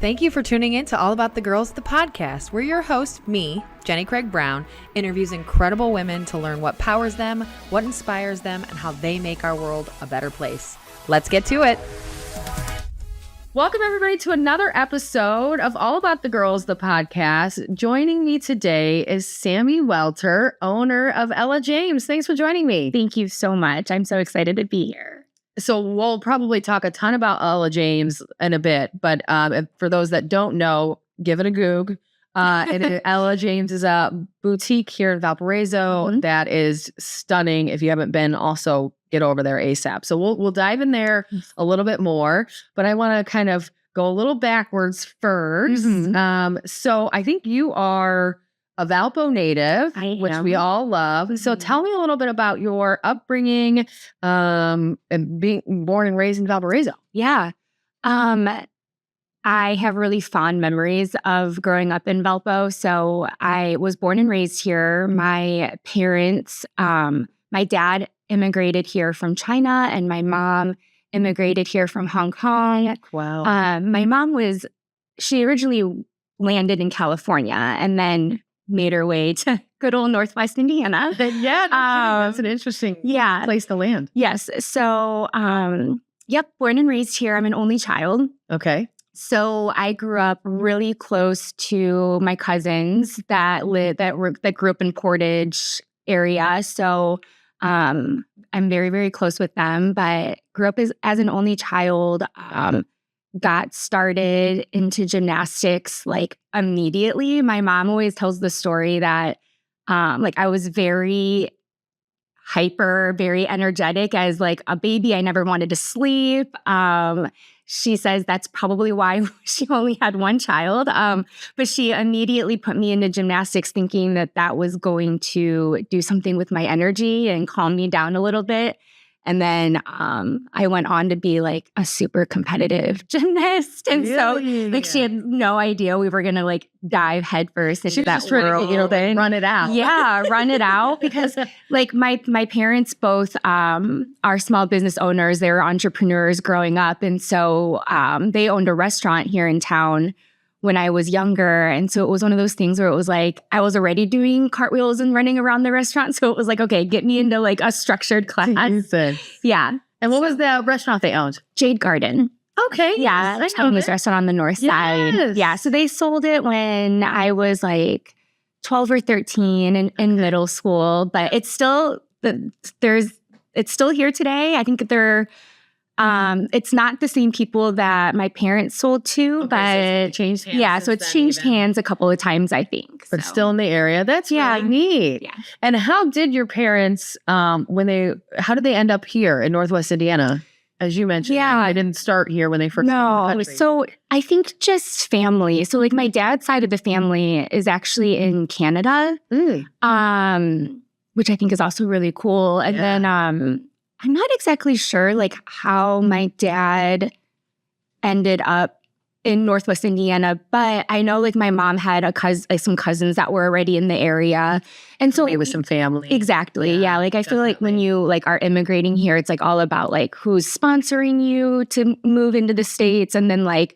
Thank you for tuning in to All About the Girls, the podcast. We're your host, me, Jenny Craig Brown, interviews incredible women to learn what powers them, what inspires them, and how they make our world a better place. Let's get to it. Welcome, everybody, to another episode of All About the Girls, the podcast. Joining me today is Sami Welter, owner of Ella James. Thanks for joining me. Thank you so much. I'm so excited to be here. So we'll probably talk a ton about Ella James in a bit, but for those that don't know, give it a Goog. Ella James is a boutique here in Valparaiso that is stunning. If you haven't been, also get over there ASAP. So we'll dive in there a little bit more, but I want to kind of go a little backwards first. So I think you are a Valpo native, which we all love. So tell me a little bit about your upbringing and being born and raised in Valparaiso. Yeah. I have really fond memories of growing up in Valpo. So I was born and raised here. My parents, my dad immigrated here from China and my mom immigrated here from Hong Kong. Wow. My mom she originally landed in California and then made her way to good old Northwest Indiana. That's an interesting place to land. Yes. So, born and raised here. I'm an only child. Okay. So I grew up really close to my cousins that grew up in Portage area. So I'm very, very close with them, but grew up as an only child. Got started into gymnastics like immediately. My mom always tells the story that I was very hyper, very energetic as like a baby. I never wanted to sleep. She says that's probably why she only had one child. But she immediately put me into gymnastics thinking that was going to do something with my energy and calm me down a little bit. And then I went on to be like a super competitive gymnast. And so she had no idea we were going to like dive headfirst into that world. Run it out. Yeah, run it out. Because like my parents both are small business owners. They were entrepreneurs growing up. And so they owned a restaurant here in town when I was younger. And so it was one of those things where it was like, I was already doing cartwheels and running around the restaurant. So it was like, okay, get me into like a structured class. Yeah. And what was the restaurant they owned? Jade Garden. Okay. Yeah. There's a restaurant on the north side. Yeah. So they sold it when I was like 12 or 13 in middle school, but it's still here today. I think it's not the same people that my parents sold to, but so it's changed hands. So it's changed hands a couple of times, I think. But still in the area. That's really neat. Yeah. And how did your parents, how did they end up here in Northwest Indiana? As you mentioned, they didn't start here when they first came to the country. So I think just family. So like my dad's side of the family is actually in Canada, which I think is also really cool. And then I'm not exactly sure like how my dad ended up in Northwest Indiana, but I know like my mom had some cousins that were already in the area. And so it was some family. Exactly. Yeah. Like I feel like when you like are immigrating here, it's like all about like who's sponsoring you to move into the States and then like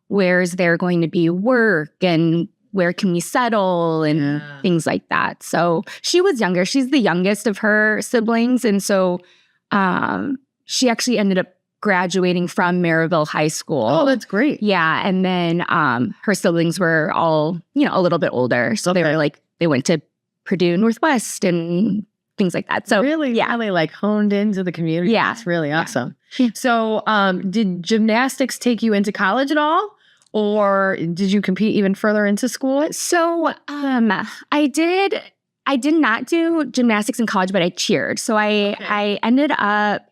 where's there going to be work and where can we settle and things like that. So she was younger. She's the youngest of her siblings. And so she actually ended up graduating from Maryville High School. Oh, that's great. Yeah. And then her siblings were all, a little bit older. So they were like, they went to Purdue Northwest and things like that. So really, they like honed into the community. Yeah. It's really awesome. Yeah. So did gymnastics take you into college at all? Or did you compete even further into school? So I did not do gymnastics in college, but I cheered. So I ended up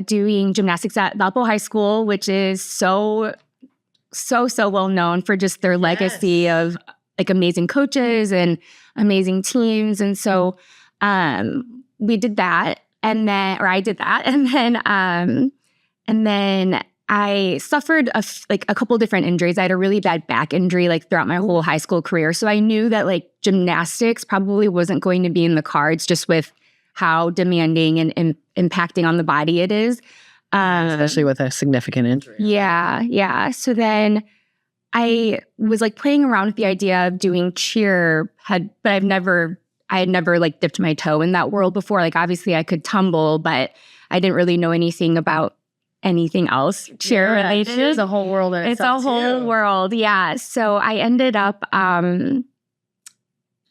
doing gymnastics at Valpo High School, which is so well known for just their legacy of like amazing coaches and amazing teams. And so we did that, I did that, and then I suffered a couple different injuries. I had a really bad back injury like throughout my whole high school career. So I knew that like gymnastics probably wasn't going to be in the cards just with how demanding and impacting on the body it is. Especially with a significant injury. Yeah. So then I was like playing around with the idea of doing cheer, but I had never like dipped my toe in that world before. Like obviously I could tumble, but I didn't really know anything about anything else cheer related. It's a whole world. It's a whole world. Yeah. So I ended up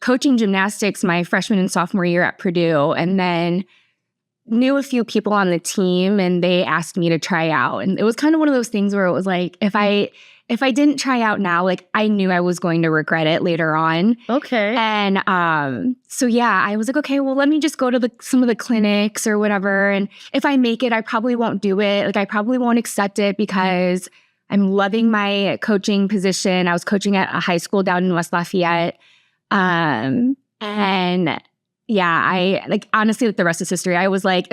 coaching gymnastics my freshman and sophomore year at Purdue, and then knew a few people on the team, and they asked me to try out. And it was kind of one of those things where it was like, if I didn't try out now, like I knew I was going to regret it later on. Okay. And so yeah, I was like, okay, well, let me just go to some of the clinics or whatever. And if I make it, I probably won't do it. Like I probably won't accept it because I'm loving my coaching position. I was coaching at a high school down in West Lafayette. And yeah, I like honestly, like the rest is history. I was like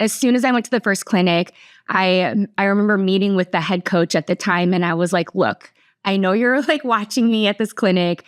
as soon as I went to the first clinic, I remember meeting with the head coach at the time, and I was like, look, I know you're like watching me at this clinic.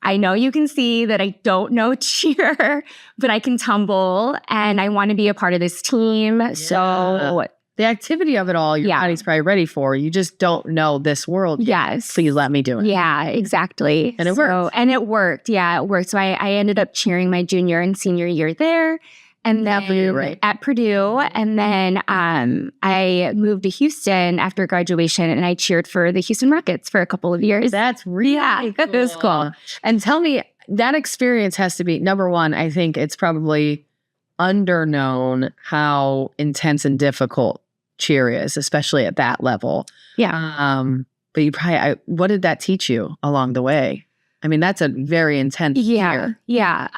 I know you can see that I don't know cheer, but I can tumble, and I want to be a part of this team. Yeah. So the activity of it all, your body's probably ready for. You just don't know this world yet. Yes. Please let me do it. Yeah, exactly. And it worked. And it worked. Yeah, it worked. So I ended up cheering my junior and senior year there. And then at Purdue. And then I moved to Houston after graduation, and I cheered for the Houston Rockets for a couple of years. That's really cool. It was cool. And tell me, that experience has to be, number one, I think it's probably underknown how intense and difficult cheer is, especially at that level. Yeah. But you probably, what did that teach you along the way? I mean, that's a very intense cheer. Yeah.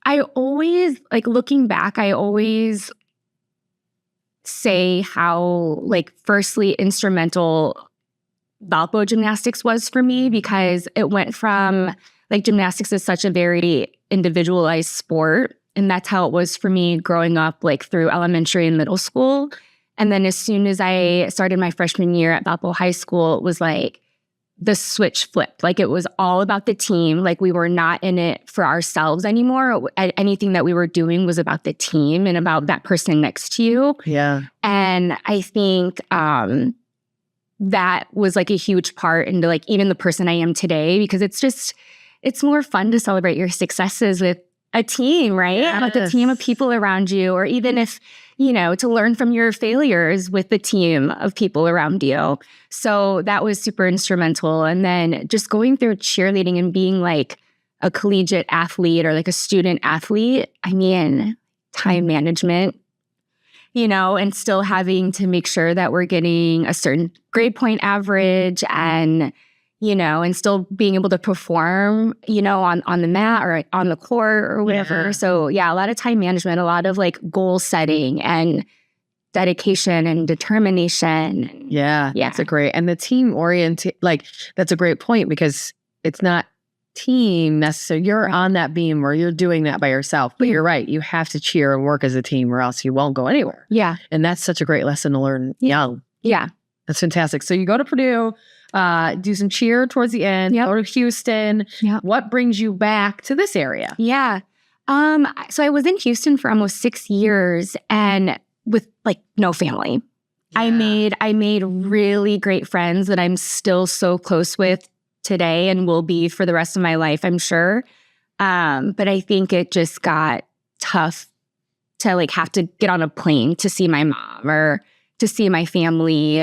I always, like looking back, I always say how, like, firstly, instrumental Valpo gymnastics was for me, because it went from, like, gymnastics is such a very individualized sport. And that's how it was for me growing up, like, through elementary and middle school. And then as soon as I started my freshman year at Valpo High School, it was like the switch flipped. Like it was all about the team. Like we were not in it for ourselves anymore. Anything that we were doing was about the team and about that person next to you. Yeah. And I think that was like a huge part into like even the person I am today, because it's more fun to celebrate your successes with a team, right? Yes. Like a team of people around you, or even if, to learn from your failures with the team of people around you. So that was super instrumental. And then just going through cheerleading and being like a collegiate athlete or like a student athlete, I mean, time management, and still having to make sure that we're getting a certain grade point average and, and still being able to perform, on the mat or on the court or whatever. Yeah. So yeah, a lot of time management, a lot of like goal setting and dedication and determination. Yeah. That's a great, and the team oriented, like that's a great point, because it's not team necessarily. You're on that beam or you're doing that by yourself, but you're right. You have to cheer and work as a team or else you won't go anywhere. Yeah. And that's such a great lesson to learn young. Yeah. That's fantastic. So you go to Purdue, do some cheer towards the end, go to Houston. Yep. What brings you back to this area? Yeah. So I was in Houston for almost 6 years and with like no family. Yeah. I made really great friends that I'm still so close with today and will be for the rest of my life, I'm sure. But I think it just got tough to like have to get on a plane to see my mom or to see my family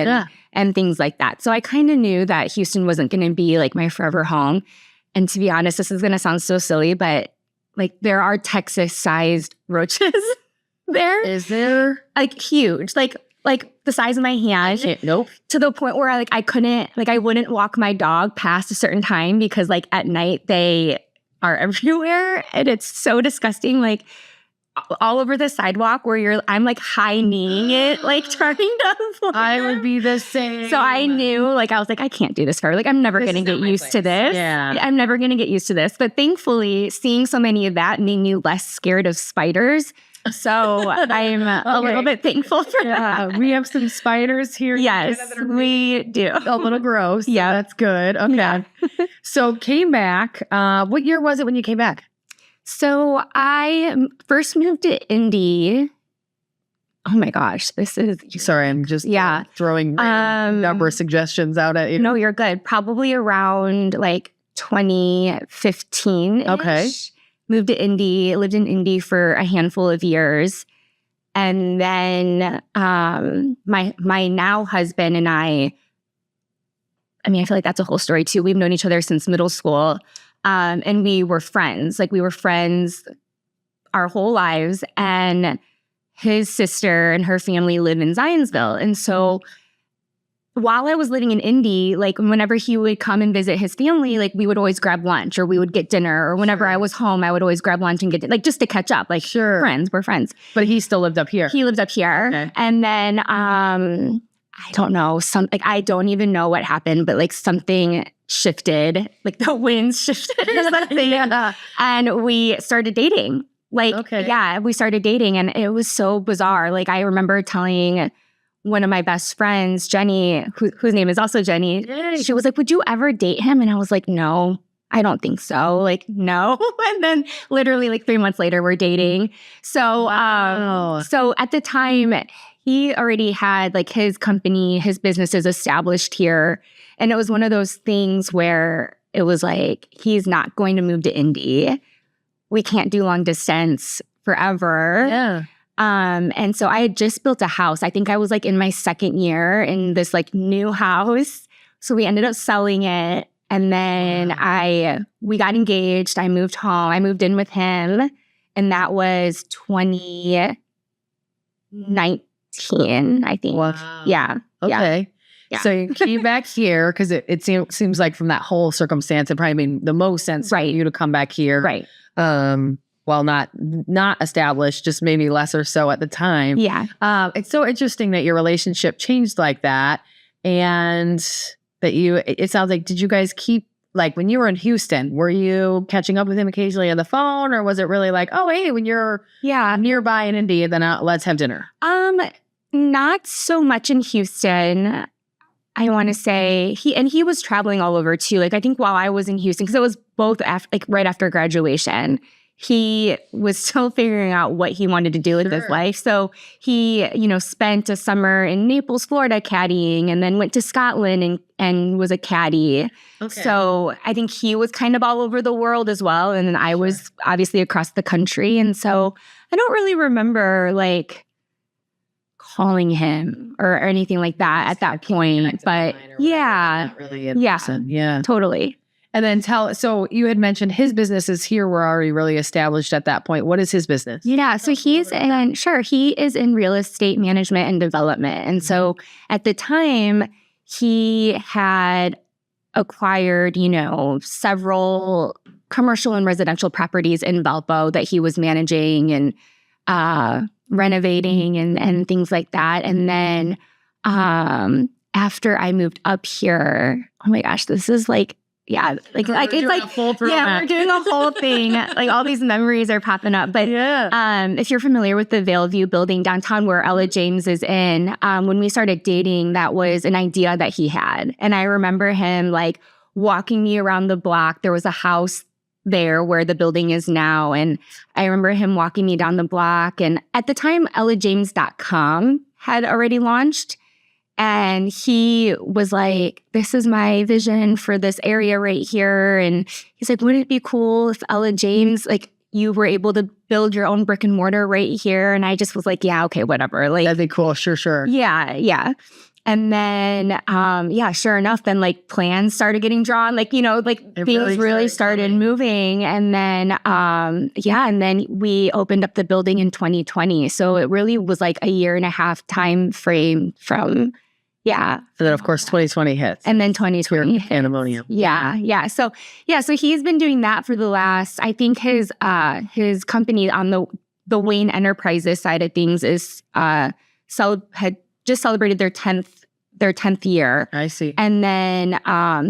and things like that. So I kind of knew that Houston wasn't going to be like my forever home. And to be honest, this is going to sound so silly, but like there are Texas-sized roaches there. Is there? Like huge, like the size of my hand. Nope. To the point where I wouldn't walk my dog past a certain time because like at night they are everywhere and it's so disgusting. Like all over the sidewalk where I'm like high kneeing it, like trying to avoid I would be the same. So I knew, like, I was like, I can't do this forever. Like, I'm never going to get used to this. Yeah. I'm never going to get used to this. But thankfully, seeing so many of that made me less scared of spiders. So I'm a little bit thankful for that. We have some spiders here. Yes, we do. A little gross. Yeah. That's good. Okay. Yeah. So came back. What year was it when you came back? So I first moved to Indy. oh my gosh, this is Sorry, I'm just throwing number suggestions out at you. No, you're good. Probably around like 2015. Okay. Moved to Indy, lived in Indy for a handful of years. And then my now husband and I mean, I feel like that's a whole story too. We've known each other since middle school. And we were friends. Like we were friends our whole lives. And his sister and her family live in Zionsville. And so while I was living in Indy, like whenever he would come and visit his family, like we would always grab lunch or we would get dinner, or whenever I was home, I would always grab lunch and get like just to catch up, like friends, we're friends. But he still lived up here. He lived up here. Okay. And then I don't know, I don't even know what happened, but like something shifted, like the winds shifted or something. And we started dating. Like, we started dating and it was so bizarre. Like I remember telling one of my best friends, Jenny, whose name is also Jenny, she was like, would you ever date him? And I was like, no, I don't think so. Like, no. And then literally like 3 months later, we're dating. So, so at the time, he already had like his company, his businesses established here. And it was one of those things where it was like, he's not going to move to Indy. We can't do long distance forever. Yeah. And so I had just built a house. I think I was like in my second year in this like new house. So we ended up selling it. And then we got engaged. I moved home. I moved in with him. And that was 2019, I think. Wow. Yeah. Okay. Yeah. So you came back here because it seems like from that whole circumstance, it probably made the most sense for you to come back here. Right. Well, not established, just maybe less or so at the time. Yeah. It's so interesting that your relationship changed like that. And that it sounds like, did you guys keep, like when you were in Houston, were you catching up with him occasionally on the phone? Or was it really like, oh, hey, when you're nearby in India, then let's have dinner? Not so much in Houston. I want to say he was traveling all over too. Like I think while I was in Houston, because it was both right after graduation, he was still figuring out what he wanted to do with his life. So he, spent a summer in Naples, Florida caddying, and then went to Scotland and was a caddy. Okay. So I think he was kind of all over the world as well. And then I was obviously across the country. And so I don't really remember like calling him or anything like that at that point. But not really in person. Yeah, totally. And then so you had mentioned his businesses here were already really established at that point. What is his business? Yeah, so he is in real estate management and development. And so at the time, he had acquired, several commercial and residential properties in Valpo that he was managing and renovating and things like that. And then after I moved up here, oh my gosh, this is like, it's like we're doing a whole thing. Like all these memories are popping up. But if you're familiar with the Vailview building downtown where Ella James is in, when we started dating, that was an idea that he had. And I remember him like walking me around the block. There was a house there where the building is now. And I remember him walking me down the block. And at the time, ellajames.com had already launched. And he was like, this is my vision for this area right here. And he's like, wouldn't it be cool if Ella James, like you were able to build your own brick and mortar right here? And I just was like, yeah, okay, whatever. Like that'd be cool. Sure. Yeah. And then, sure enough, then like plans started getting drawn, like, things really started moving. And then, and then we opened up the building in 2020. So it really was like a 1.5 year time frame from, And then of course, 2020 hits. And then 2020 hits. Pandemonium. Yeah. So he's been doing that for the last, I think his company on the Wayne Enterprises side of things is, had just celebrated their 10th year. I see. And then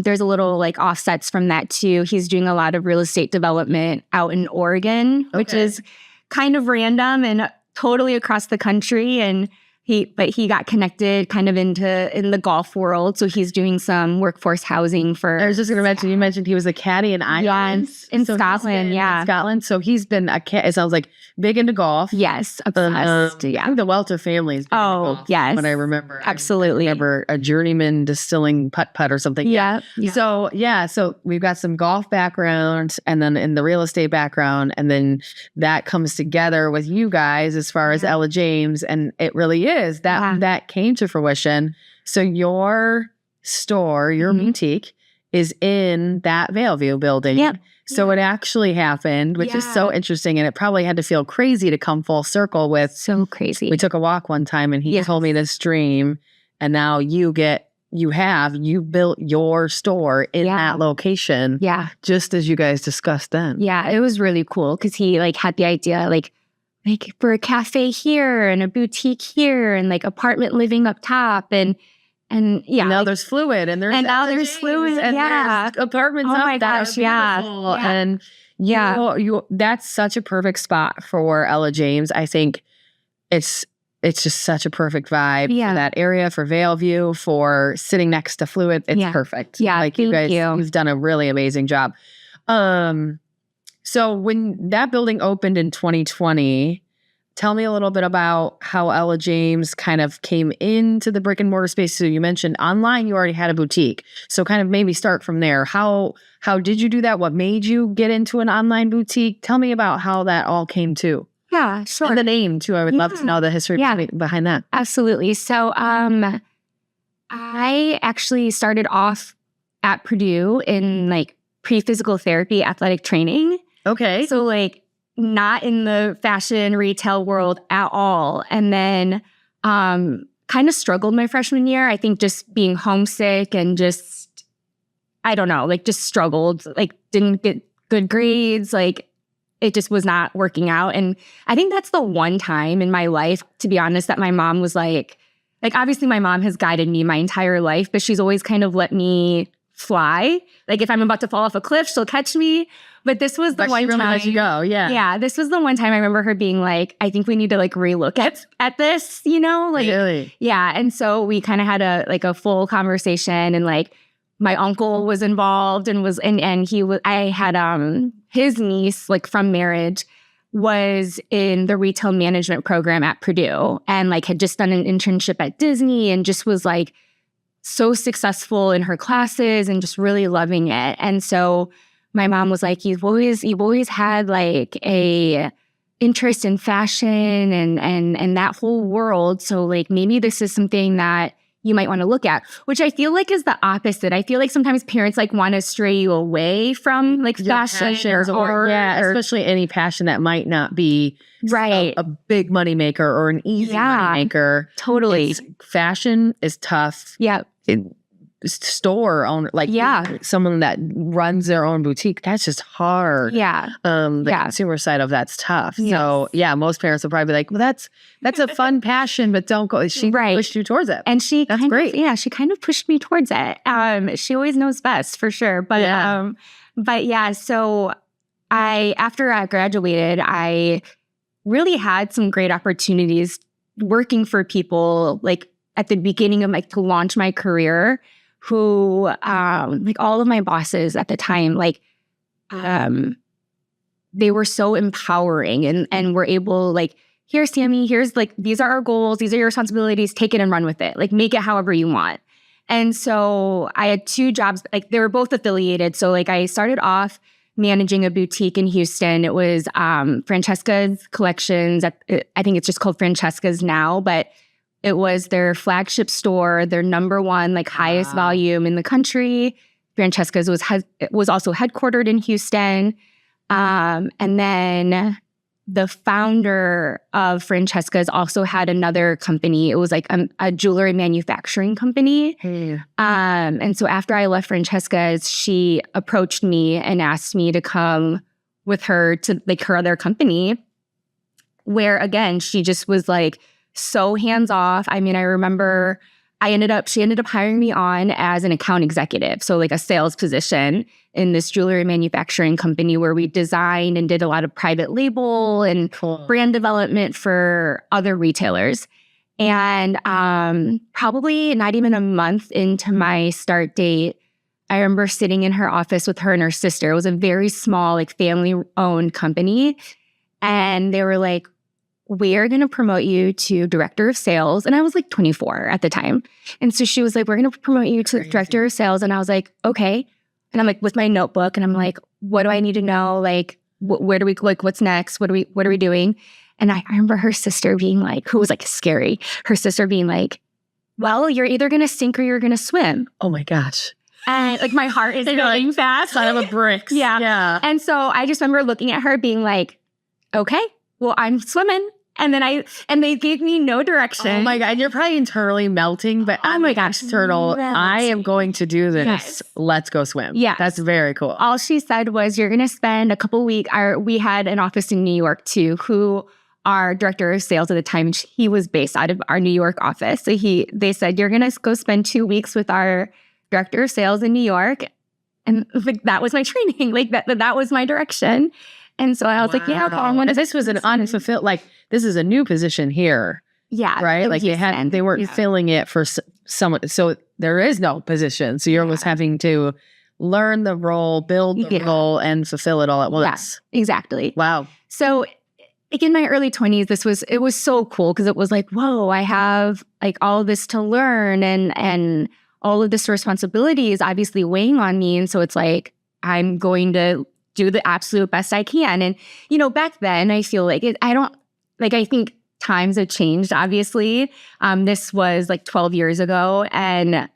there's a little like offsets from that too. He's doing a lot of real estate development out in Oregon, which is kind of random and totally across the country. And he got connected kind of in the golf world. So he's doing some workforce housing for. I was just going to mention, you mentioned he was a caddy in Ireland. In Scotland, In Scotland. So he's been it sounds like big into golf. Yes, obsessed. I think the Welter family is big into golf, yes. what I remember. Absolutely. I remember a journeyman distilling putt or something. Yeah. So, so we've got some golf background and then in the real estate background. And then that comes together with you guys as far as Ella James. And it really is that came to fruition. So your store, your boutique is in that Valeview building. Yep. So it actually happened, which is so interesting. And it probably had to feel crazy to come full circle with. So crazy. We took a walk one time and he told me this dream. And now you built your store in that location. Yeah. Just as you guys discussed then. Yeah. It was really cool because he had the idea like for a cafe here and a boutique here and like apartment living up top and now there's fluid and there's there's fluid and there's apartments up my that gosh, are beautiful. And you that's such a perfect spot for Ella James. I think it's just such a perfect vibe for that area, for Valeview, for sitting next to fluid. It's perfect. Yeah, like you guys, you've done a really amazing job. So when that building opened in 2020, tell me a little bit about how Ella James kind of came into the brick and mortar space. So you mentioned online, you already had a boutique. So kind of maybe start from there. How did you do that? What made you get into an online boutique? Tell me about how that all came to. Yeah, sure. And the name too. I would love to know the history behind that. Absolutely. So I actually started off at Purdue in like pre-physical therapy athletic training. Okay. So like not in the fashion retail world at all. And then kind of struggled my freshman year. I think just being homesick and just, I don't know, like just struggled, like didn't get good grades, like it just was not working out. And I think that's the one time in my life, to be honest, that my mom was like obviously my mom has guided me my entire life, but she's always kind of let me fly. Like if I'm about to fall off a cliff, she'll catch me. But this was the one time. Let you go. Yeah. Yeah. This was the one time I remember her being like, I think we need to like relook at this, you know? Like, really? Yeah. And so we kind of had a full conversation and like my uncle was involved and he was, I had his niece, like from marriage, was in the retail management program at Purdue and like had just done an internship at Disney and just was like so successful in her classes and just really loving it. And so my mom was like, you've always had like a interest in fashion and that whole world. So like maybe this is something that you might want to look at, which I feel like is the opposite. I feel like sometimes parents like want to stray you away from like fashion or especially any passion that might not be a big money maker or an easy money maker. Totally. Fashion is tough. Yeah. Store owner, like someone that runs their own boutique, that's just hard. Yeah. The consumer side of that's tough. Yes. So most parents will probably be like, well, that's a fun passion, but don't go. She pushed you towards it. And that's great. She kind of pushed me towards it. She always knows best for sure. But so after I graduated, I really had some great opportunities working for people like at the beginning of like to launch my career who like all of my bosses at the time, like they were so empowering and were able like, here, Sami, here's like, these are our goals. These are your responsibilities. Take it and run with it. Like make it however you want. And so I had 2 jobs, like they were both affiliated. So like I started off managing a boutique in Houston. It was Francesca's Collections. I think it's just called Francesca's now, but it was their flagship store, their number one, like highest volume in the country. Francesca's was also headquartered in Houston. And then the founder of Francesca's also had another company. It was like a jewelry manufacturing company. And so after I left Francesca's, she approached me and asked me to come with her to like her other company, where again, she just was like, so hands off. I mean, I remember she ended up hiring me on as an account executive. So like a sales position in this jewelry manufacturing company where we designed and did a lot of private label and brand development for other retailers. And probably not even a month into my start date, I remember sitting in her office with her and her sister. It was a very small, like family-owned company. And they were like, we're going to promote you to director of sales. And I was like 24 at the time. And so she was like, we're going to promote you to director of sales. And I was like, okay. And I'm like with my notebook and I'm like, what do I need to know? Like, where do we, like, what's next? What are we doing? And I remember her sister being like, who was like scary, her sister being like, well, you're either going to sink or you're going to swim. Oh my gosh. And like my heart is going fast. Son of a bricks. Yeah. And so I just remember looking at her being like, okay, well, I'm swimming. And then they gave me no direction. Oh my God. And you're probably internally melting, but oh my gosh, external, I am going to do this. Yes. Let's go swim. Yeah. That's very cool. All she said was, you're going to spend a couple weeks. We had an office in New York too, who our director of sales at the time, he was based out of our New York office. So they said, you're going to go spend 2 weeks with our director of sales in New York. And like, that was my training. Like that was my direction. And so I was like, yeah, okay. This was an unfulfilled, like, this is a new position here. Yeah. Right? Like they weren't filling it for someone. So there is no position. So you're almost having to learn the role, build the role, and fulfill it all at once. Yeah, exactly. Wow. So like in my early 20s, it was so cool because it was like, whoa, I have like all this to learn and all of this responsibility is obviously weighing on me. And so it's like, I'm going to do the absolute best I can. And, you know, back then I feel like I think times have changed, obviously. This was like 12 years ago. And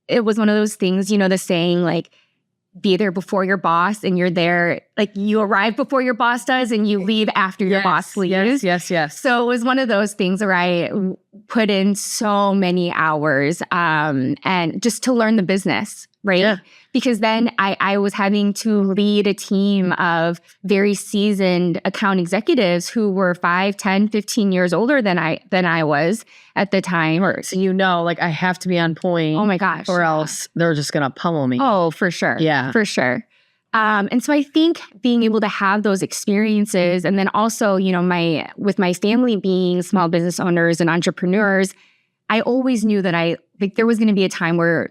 it was one of those things, you know, the saying like, be there before your boss, and you're there, like you arrive before your boss does and you leave after your boss leaves. Yes. So it was one of those things where I put in so many hours and just to learn the business, right? Yeah. Because then I was having to lead a team of very seasoned account executives who were 5, 10, 15 years older than I was at the time. So you know, like I have to be on point. Oh my gosh. Or else they're just going to pummel me. Oh, for sure. Yeah. For sure. And so I think being able to have those experiences, and then also, you know, with my family being small business owners and entrepreneurs, I always knew that there was going to be a time where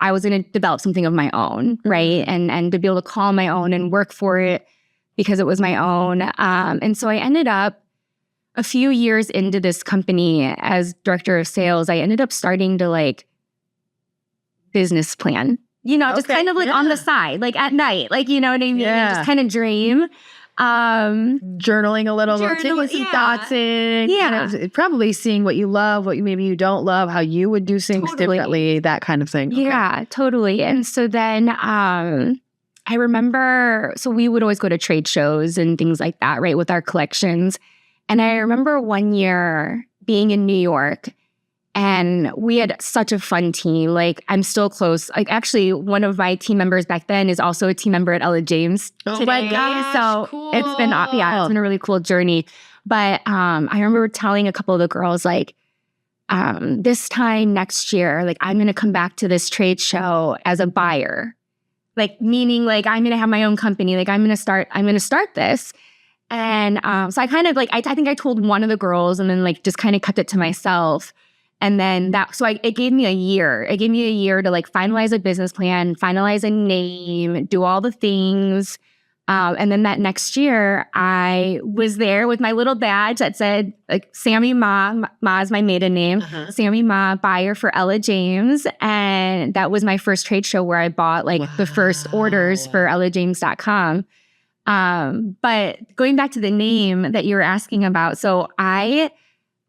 I was going to develop something of my own, right? And to be able to call my own and work for it because it was my own. And so I ended up a few years into this company as director of sales, I ended up starting to like business plan, you know, just kind of like on the side, like at night, like, you know what I mean? Yeah. Just kind of dream. Journaling a little, taking some thoughts in, probably seeing what you love, what maybe you don't love, how you would do things differently, that kind of thing. Yeah, totally. And so then I remember, so we would always go to trade shows and things like that, right, with our collections. And I remember one year being in New York, and we had such a fun team. Like, I'm still close. Like, actually, one of my team members back then is also a team member at Ella James today. Oh my gosh, so cool. It's been a really cool journey. But I remember telling a couple of the girls, like, this time next year, like, I'm going to come back to this trade show as a buyer. Like, meaning, like, I'm going to have my own company. Like, I'm going to start this. And so I kind of, like, I think I told one of the girls and then, like, just kind of kept it to myself. And then it gave me a year. It gave me a year to like finalize a business plan, finalize a name, do all the things. And then that next year, I was there with my little badge that said like Sami Ma is my maiden name, Sami Ma, buyer for Ella James. And that was my first trade show where I bought like the first orders for ellajames.com. But going back to the name that you were asking about, so I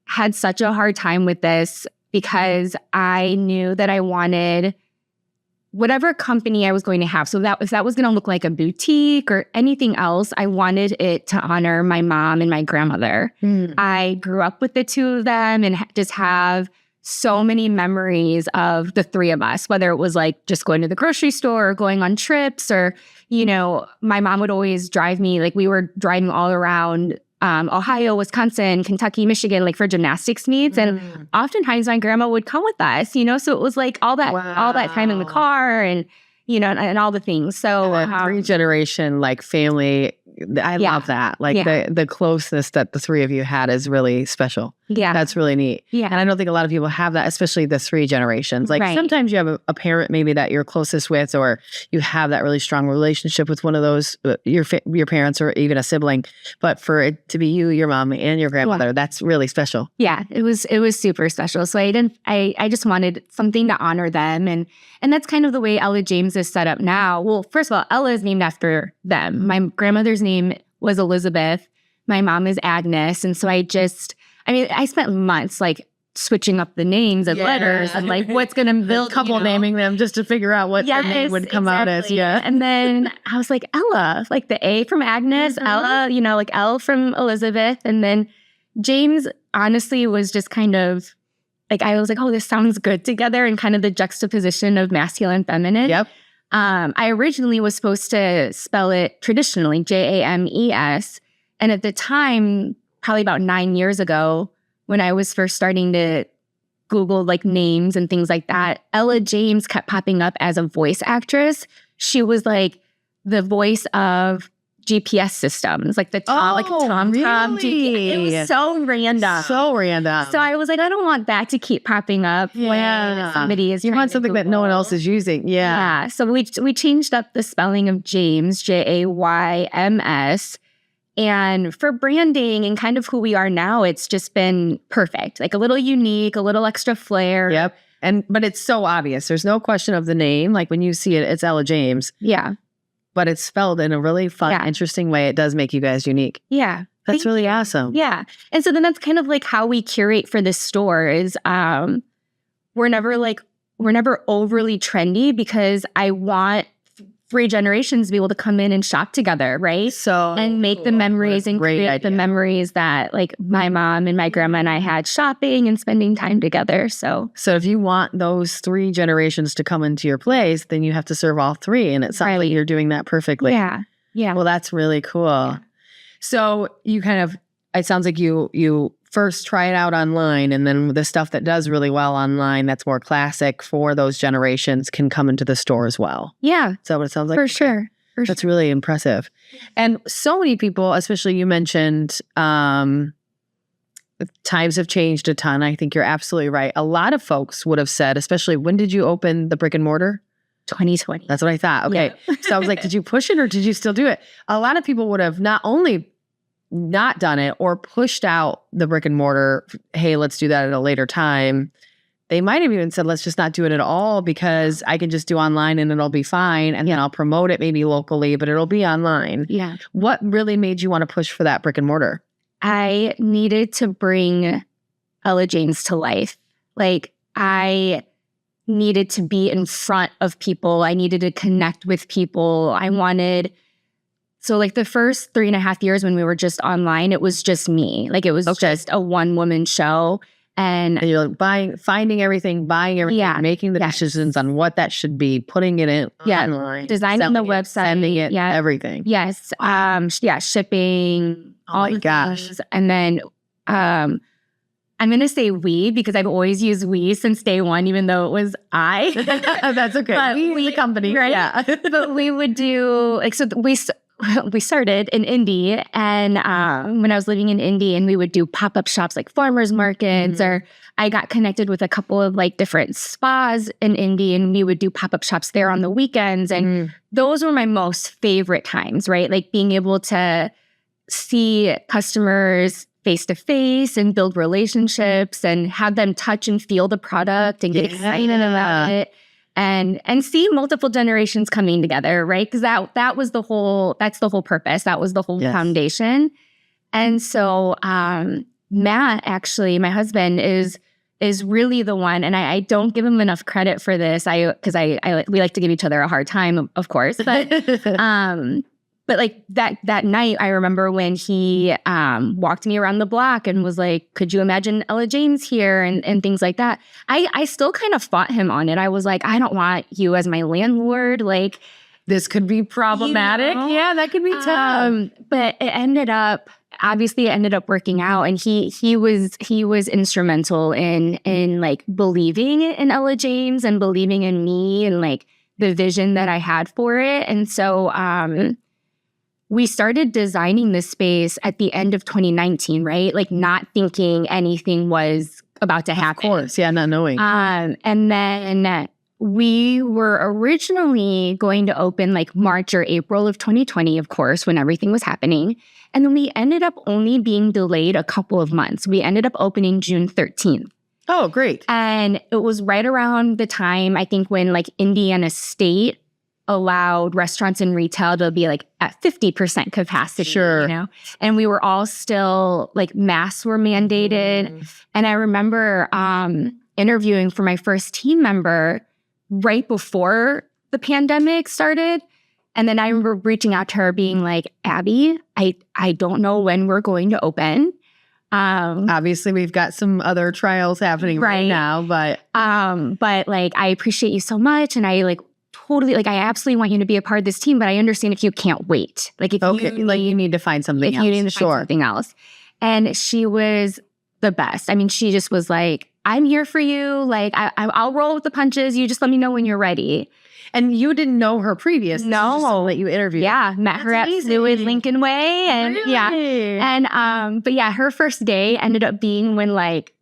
had such a hard time with this because I knew that I wanted whatever company I was going to have. So if that was going to look like a boutique or anything else, I wanted it to honor my mom and my grandmother. I grew up with the two of them and just have so many memories of the three of us, whether it was like just going to the grocery store or going on trips or, you know, my mom would always drive me, like we were driving all around Ohio, Wisconsin, Kentucky, Michigan, like for gymnastics meets. And oftentimes my grandma would come with us, you know, so it was like all that time in the car and, you know, and all the things. So 3-generation like family I love that. Like the closeness that the three of you had is really special. Yeah. That's really neat. Yeah. And I don't think a lot of people have that, especially the three generations. Like sometimes you have a parent maybe that you're closest with, or you have that really strong relationship with one of those, your parents or even a sibling. But for it to be you, your mom, and your grandmother, that's really special. Yeah, it was super special. So I just wanted something to honor them. And that's kind of the way Ella James is set up now. Well, first of all, Ella is named after them. My grandmother's name was Elizabeth. My mom is Agnes. And so I spent months like switching up the names and letters and like what's going to build. Couple naming them just to figure out what the name would come out as. Yeah. And then I was like, Ella, like the A from Agnes, Ella, like L from Elizabeth. And then James honestly was just kind of like, I was like, oh, this sounds good together, and kind of the juxtaposition of masculine and feminine. Yep. I originally was supposed to spell it traditionally, James. And at the time, probably about 9 years ago, when I was first starting to Google like names and things like that, Ella James kept popping up as a voice actress. She was like the voice of GPS systems, like the Tom really? GPS. It was so random. So random. So I was like, I don't want that to keep popping up when somebody is. You want something that no one else is using. Yeah. So we changed up the spelling of James, Jayms. And for branding and kind of who we are now, it's just been perfect. Like a little unique, a little extra flair. Yep. But it's so obvious. There's no question of the name. Like when you see it, it's Ella James. Yeah. But it's spelled in a really fun, interesting way. It does make you guys unique. Yeah. That's really awesome. Yeah. And so then that's kind of like how we curate for this store is we're never overly trendy, because I want three generations to be able to come in and shop together, right? So and make the memories and create the memories that like my mom and my grandma and I had shopping and spending time together. So if you want those three generations to come into your place, then you have to serve all three. And it sounds like you're doing that perfectly. Yeah. Yeah. Well, that's really cool. Yeah. So you it sounds like you first try it out online, and then the stuff that does really well online, that's more classic for those generations, can come into the store as well. Yeah. Is that what it sounds like? For sure. That's really impressive. And so many people, especially you mentioned, times have changed a ton. I think you're absolutely right. A lot of folks would have said, especially, when did you open the brick and mortar? 2020. That's what I thought. Okay. Yeah. So I was like, did you push it or did you still do it? A lot of people would have not only not done it or pushed out the brick and mortar, hey, let's do that at a later time. They might have even said, let's just not do it at all, because I can just do online and it'll be fine. And then I'll promote it maybe locally, but it'll be online. Yeah. What really made you want to push for that brick and mortar? I needed to bring Ella James to life. Like, I needed to be in front of people. I needed to connect with people. So like the first 3.5 years when we were just online, it was just me. Like it was just a one-woman show. And you're like finding everything, buying everything, making the decisions on what that should be, putting it in online. Designing the website. Sending it, everything. Yes. Shipping. Oh my gosh. Things. And then I'm going to say we, because I've always used we since day one, even though it was I. That's okay. But we the company. Right? Yeah. But we would do, like, so we started in Indy, and when I was living in Indy, and we would do pop-up shops like farmers markets, or I got connected with a couple of like different spas in Indy, and we would do pop-up shops there on the weekends. And those were my most favorite times, right? Like being able to see customers face-to-face and build relationships and have them touch and feel the product and get excited about it. And see multiple generations coming together, right? Because that's the whole purpose. That was the whole foundation. And so Matt, actually, my husband, is really the one, and I don't give him enough credit for this. Because we like to give each other a hard time, of course. But like that night, I remember when he walked me around the block and was like, could you imagine Ella James here and things like that. I still kind of fought him on it. I was like, I don't want you as my landlord. Like, this could be problematic. Yeah, that could be tough. But it ended up working out. And he was instrumental in like believing in Ella James and believing in me and like the vision that I had for it. And so we started designing this space at the end of 2019, right? Like not thinking anything was about to happen. Of course. Yeah, not knowing. And then we were originally going to open like March or April of 2020, of course, when everything was happening. And then we ended up only being delayed a couple of months. We ended up opening June 13th. Oh, great. And it was right around the time, I think, when like Indiana State allowed restaurants and retail to be like at 50% capacity. Sure. You know? And we were all still like masks were mandated. And I remember interviewing for my first team member right before the pandemic started. And then I remember reaching out to her being like, Abby, I don't know when we're going to open. Obviously, we've got some other trials happening right now, but like, I appreciate you so much. And I like totally, like, I absolutely want you to be a part of this team, but I understand if you can't wait. Like, if you need to find something else. You need to find something else. And she was the best. I mean, she just was like, I'm here for you. Like, I'll roll with the punches. You just let me know when you're ready. And you didn't know her previous. No. That you interviewed. Yeah. Met her at Fluid Lincoln Way. And really? Yeah. And, but yeah, her first day ended up being when like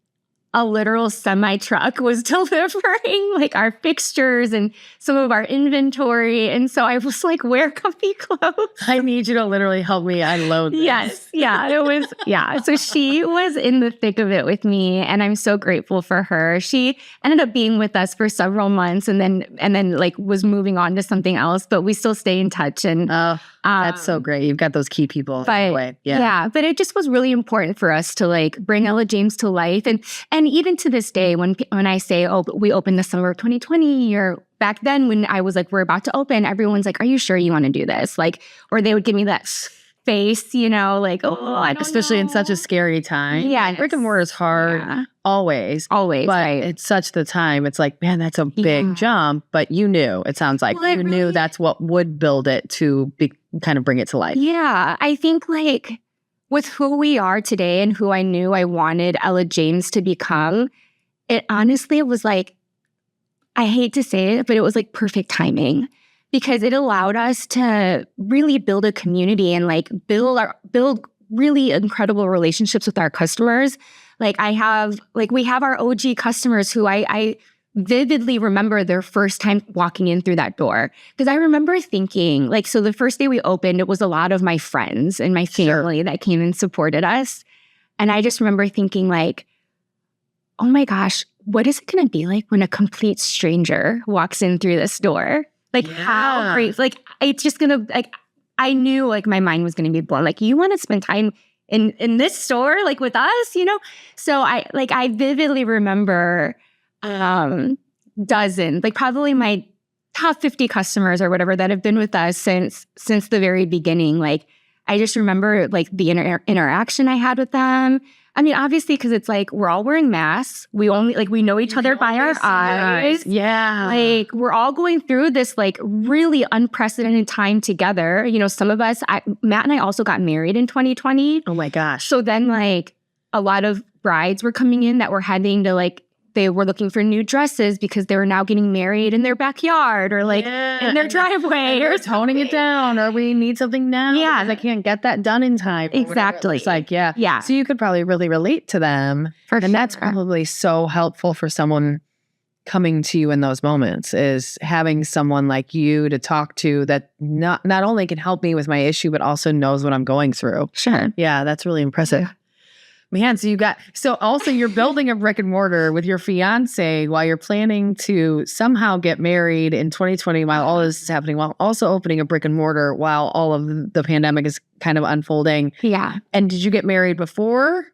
a literal semi-truck was delivering like our fixtures and some of our inventory. And so I was like, wear comfy clothes. I need you to literally help me unload this. Yes. Yeah. It was, yeah. So she was in the thick of it with me. And I'm so grateful for her. She ended up being with us for several months and then like was moving on to something else, but we still stay in touch. And that's so great. You've got those key people but, way. Yeah. But it just was really important for us to like bring Ella James to life. And even to this day, when I say, oh, we opened the summer of 2020, or back then when I was like, we're about to open, everyone's like, are you sure you want to do this? Like, or they would give me that face, you know, like, oh, I don't especially know. In such a scary time. Yeah. Brick and mortar is hard. Yeah. Always. But right. It's such the time. It's like, man, that's a big jump. But you knew, it sounds like you knew that's what would build it to kind of bring it to life. Yeah. I think like with who we are today and who I knew I wanted Ella James to become, it honestly was like, I hate to say it, but it was like perfect timing because it allowed us to really build a community and like build really incredible relationships with our customers. Like we have our OG customers who I vividly remember their first time walking in through that door. Because I remember thinking, like, so the first day we opened, it was a lot of my friends and my family that came and supported us. And I just remember thinking like, oh my gosh, what is it going to be like when a complete stranger walks in through this door? Like how great, like it's just going to, like, I knew like my mind was going to be blown. Like, you want to spend time in this store, like with us, you know? So I vividly remember dozens, like probably my top 50 customers or whatever that have been with us since the very beginning. Like, I just remember like the interaction I had with them. I mean, obviously, because it's like we're all wearing masks. We know each other by our eyes. Yeah. Like, we're all going through this like really unprecedented time together. You know, some of us, Matt and I also got married in 2020. Oh my gosh. So then like a lot of brides were coming in that were having to like, they were looking for new dresses because they were now getting married in their backyard or like in their driveway or toning it down, or we need something now. Yeah. Because I can't get that done in time. Exactly. It's like, yeah. Yeah. So you could probably really relate to them. And that's probably so helpful for someone coming to you in those moments, is having someone like you to talk to that not only can help me with my issue, but also knows what I'm going through. Sure. Yeah, that's really impressive. Man, so also you're building a brick and mortar with your fiance while you're planning to somehow get married in 2020 while all this is happening, while also opening a brick and mortar while all of the pandemic is kind of unfolding. Yeah. And did you get married before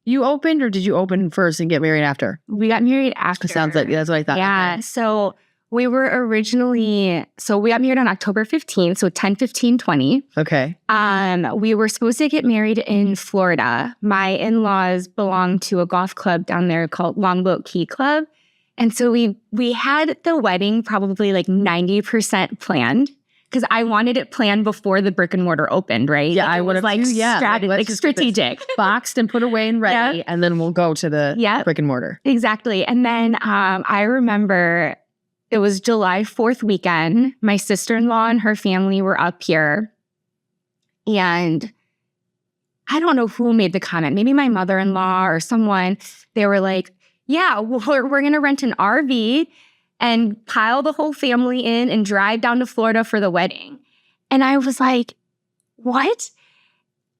you opened, or did you open first and get married after? We got married after. It sounds like that's what I thought. Yeah. Okay. So we got married on October 15th, so 10/15/20. Okay. We were supposed to get married in Florida. My in-laws belong to a golf club down there called Longboat Key Club. And so we had the wedding probably like 90% planned because I wanted it planned before the brick and mortar opened, right? Yeah, I would have like strategic. Boxed and put away and ready, and then we'll go to the brick and mortar. Exactly. And then I remember it was July 4th weekend. My sister-in-law and her family were up here. And I don't know who made the comment, maybe my mother-in-law or someone. They were like, yeah, we're going to rent an RV and pile the whole family in and drive down to Florida for the wedding. And I was like, what?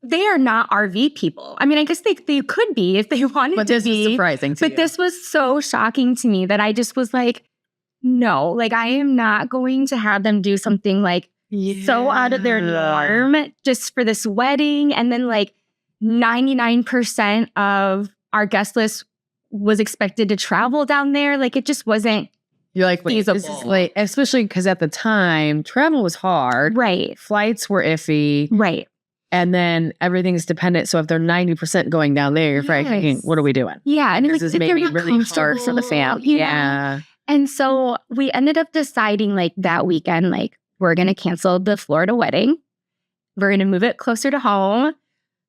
They are not RV people. I mean, I guess they could be if they wanted to be. But this is surprising to you. But this was so shocking to me that I just was like, no, like I am not going to have them do something like so out of their norm just for this wedding. And then like 99% of our guest list was expected to travel down there. Like it just wasn't You're like, wait, feasible. this is like, especially because at the time, travel was hard. Right. Flights were iffy. Right. And then everything's dependent. So if they're 90% going down there, you're probably thinking, what are we doing? Yeah. And This like, is they're maybe not really hard for the comfortable, family. you know? Yeah. And so we ended up deciding like that weekend, like we're going to cancel the Florida wedding. We're going to move it closer to home.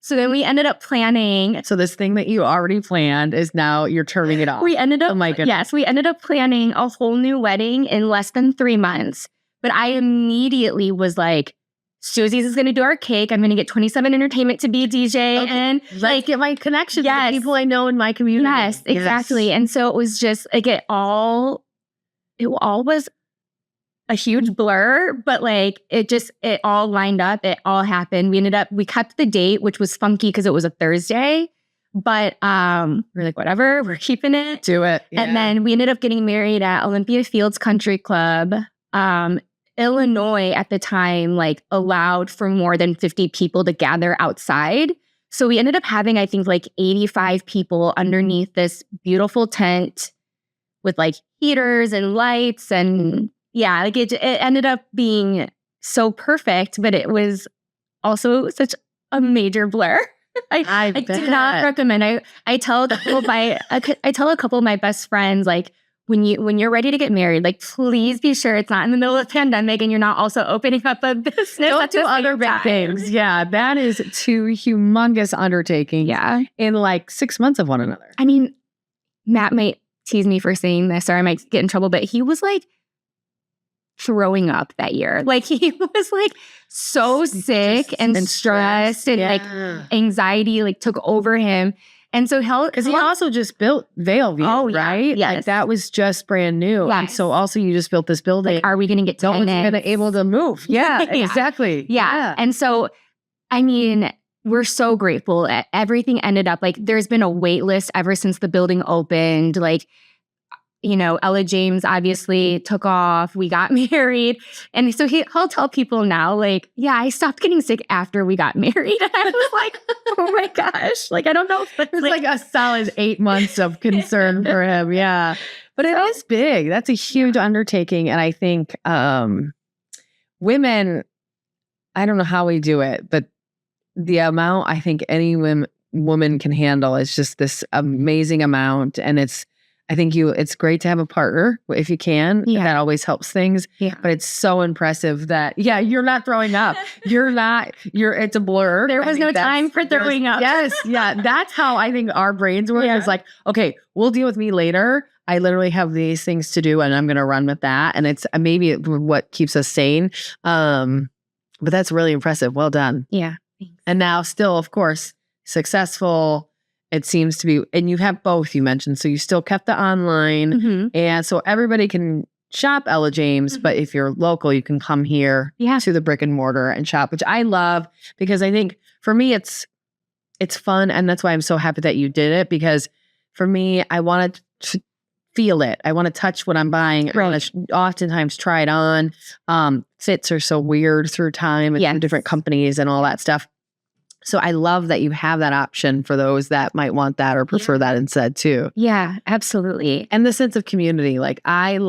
So then we ended up planning. So this thing that you already planned is now you're turning it off. We ended up, oh my goodness. Yes, we ended up planning a whole new wedding in less than 3 months. But I immediately was like, Susie's is going to do our cake. I'm going to get 27 Entertainment to be a DJ. Okay. And Let's get my connections with yes. the people I know in my community. Yes, exactly. Yes. And so it was just like it all was a huge blur, but like it all lined up. It all happened. We kept the date, which was funky because it was a Thursday, but we're like, whatever, we're keeping it. Do it. Yeah. And then we ended up getting married at Olympia Fields Country Club. Illinois at the time, like allowed for more than 50 people to gather outside. So we ended up having, I think, like 85 people underneath this beautiful tent with like heaters and lights. And yeah, like it ended up being so perfect, but it was also such a major blur. I do not recommend. I tell a couple of my best friends, like, when you're ready to get married, like, please be sure it's not in the middle of a pandemic and you're not also opening up a business. Don't do other big things. Yeah, that is 2 humongous undertakings. Yeah, in like 6 months of one another. I mean, Matt might tease me for saying this, or I might get in trouble, but he was like throwing up that year. Like he was like so sick and stressed and like anxiety like took over him. And so because he also just built Valeview, right? Yes. Like that was just brand new. Yes. And so also you just built this building. Like, are we going to get tenants? Able to move? Yeah, exactly. Yeah. And so, I mean, we're so grateful. Everything ended up like there's been a wait list ever since the building opened. Like, you know, Ella James obviously took off. We got married. And so he'll tell people now, like, yeah, I stopped getting sick after we got married. And I was like, oh my gosh. Like, I don't know if it's like a solid 8 months of concern for him. Yeah. But it is big. That's a huge undertaking. And I think women, I don't know how we do it, but the amount I think any woman can handle is just this amazing amount. And I think it's great to have a partner if you can. Yeah. That always helps things. Yeah. But it's so impressive that, you're not throwing up. It's a blur. There was no time for throwing up. Yes. Yeah. That's how I think our brains work. It's like, okay, we'll deal with me later. I literally have these things to do and I'm going to run with that. And it's maybe what keeps us sane. But that's really impressive. Well done. Yeah. Thanks. And now still, of course, successful. It seems to be, and you have both, you mentioned, so you still kept the online, and so everybody can shop Ella James, but if you're local, you can come here to the brick and mortar and shop, which I love, because I think for me, it's fun, and that's why I'm so happy that you did it, because for me, I want to feel it. I want to touch what I'm buying. I want to oftentimes try it on. Fits are so weird through time and through different companies and all that stuff. So I love that you have that option for those that might want that or prefer that instead too. Yeah, absolutely. And the sense of community. Like I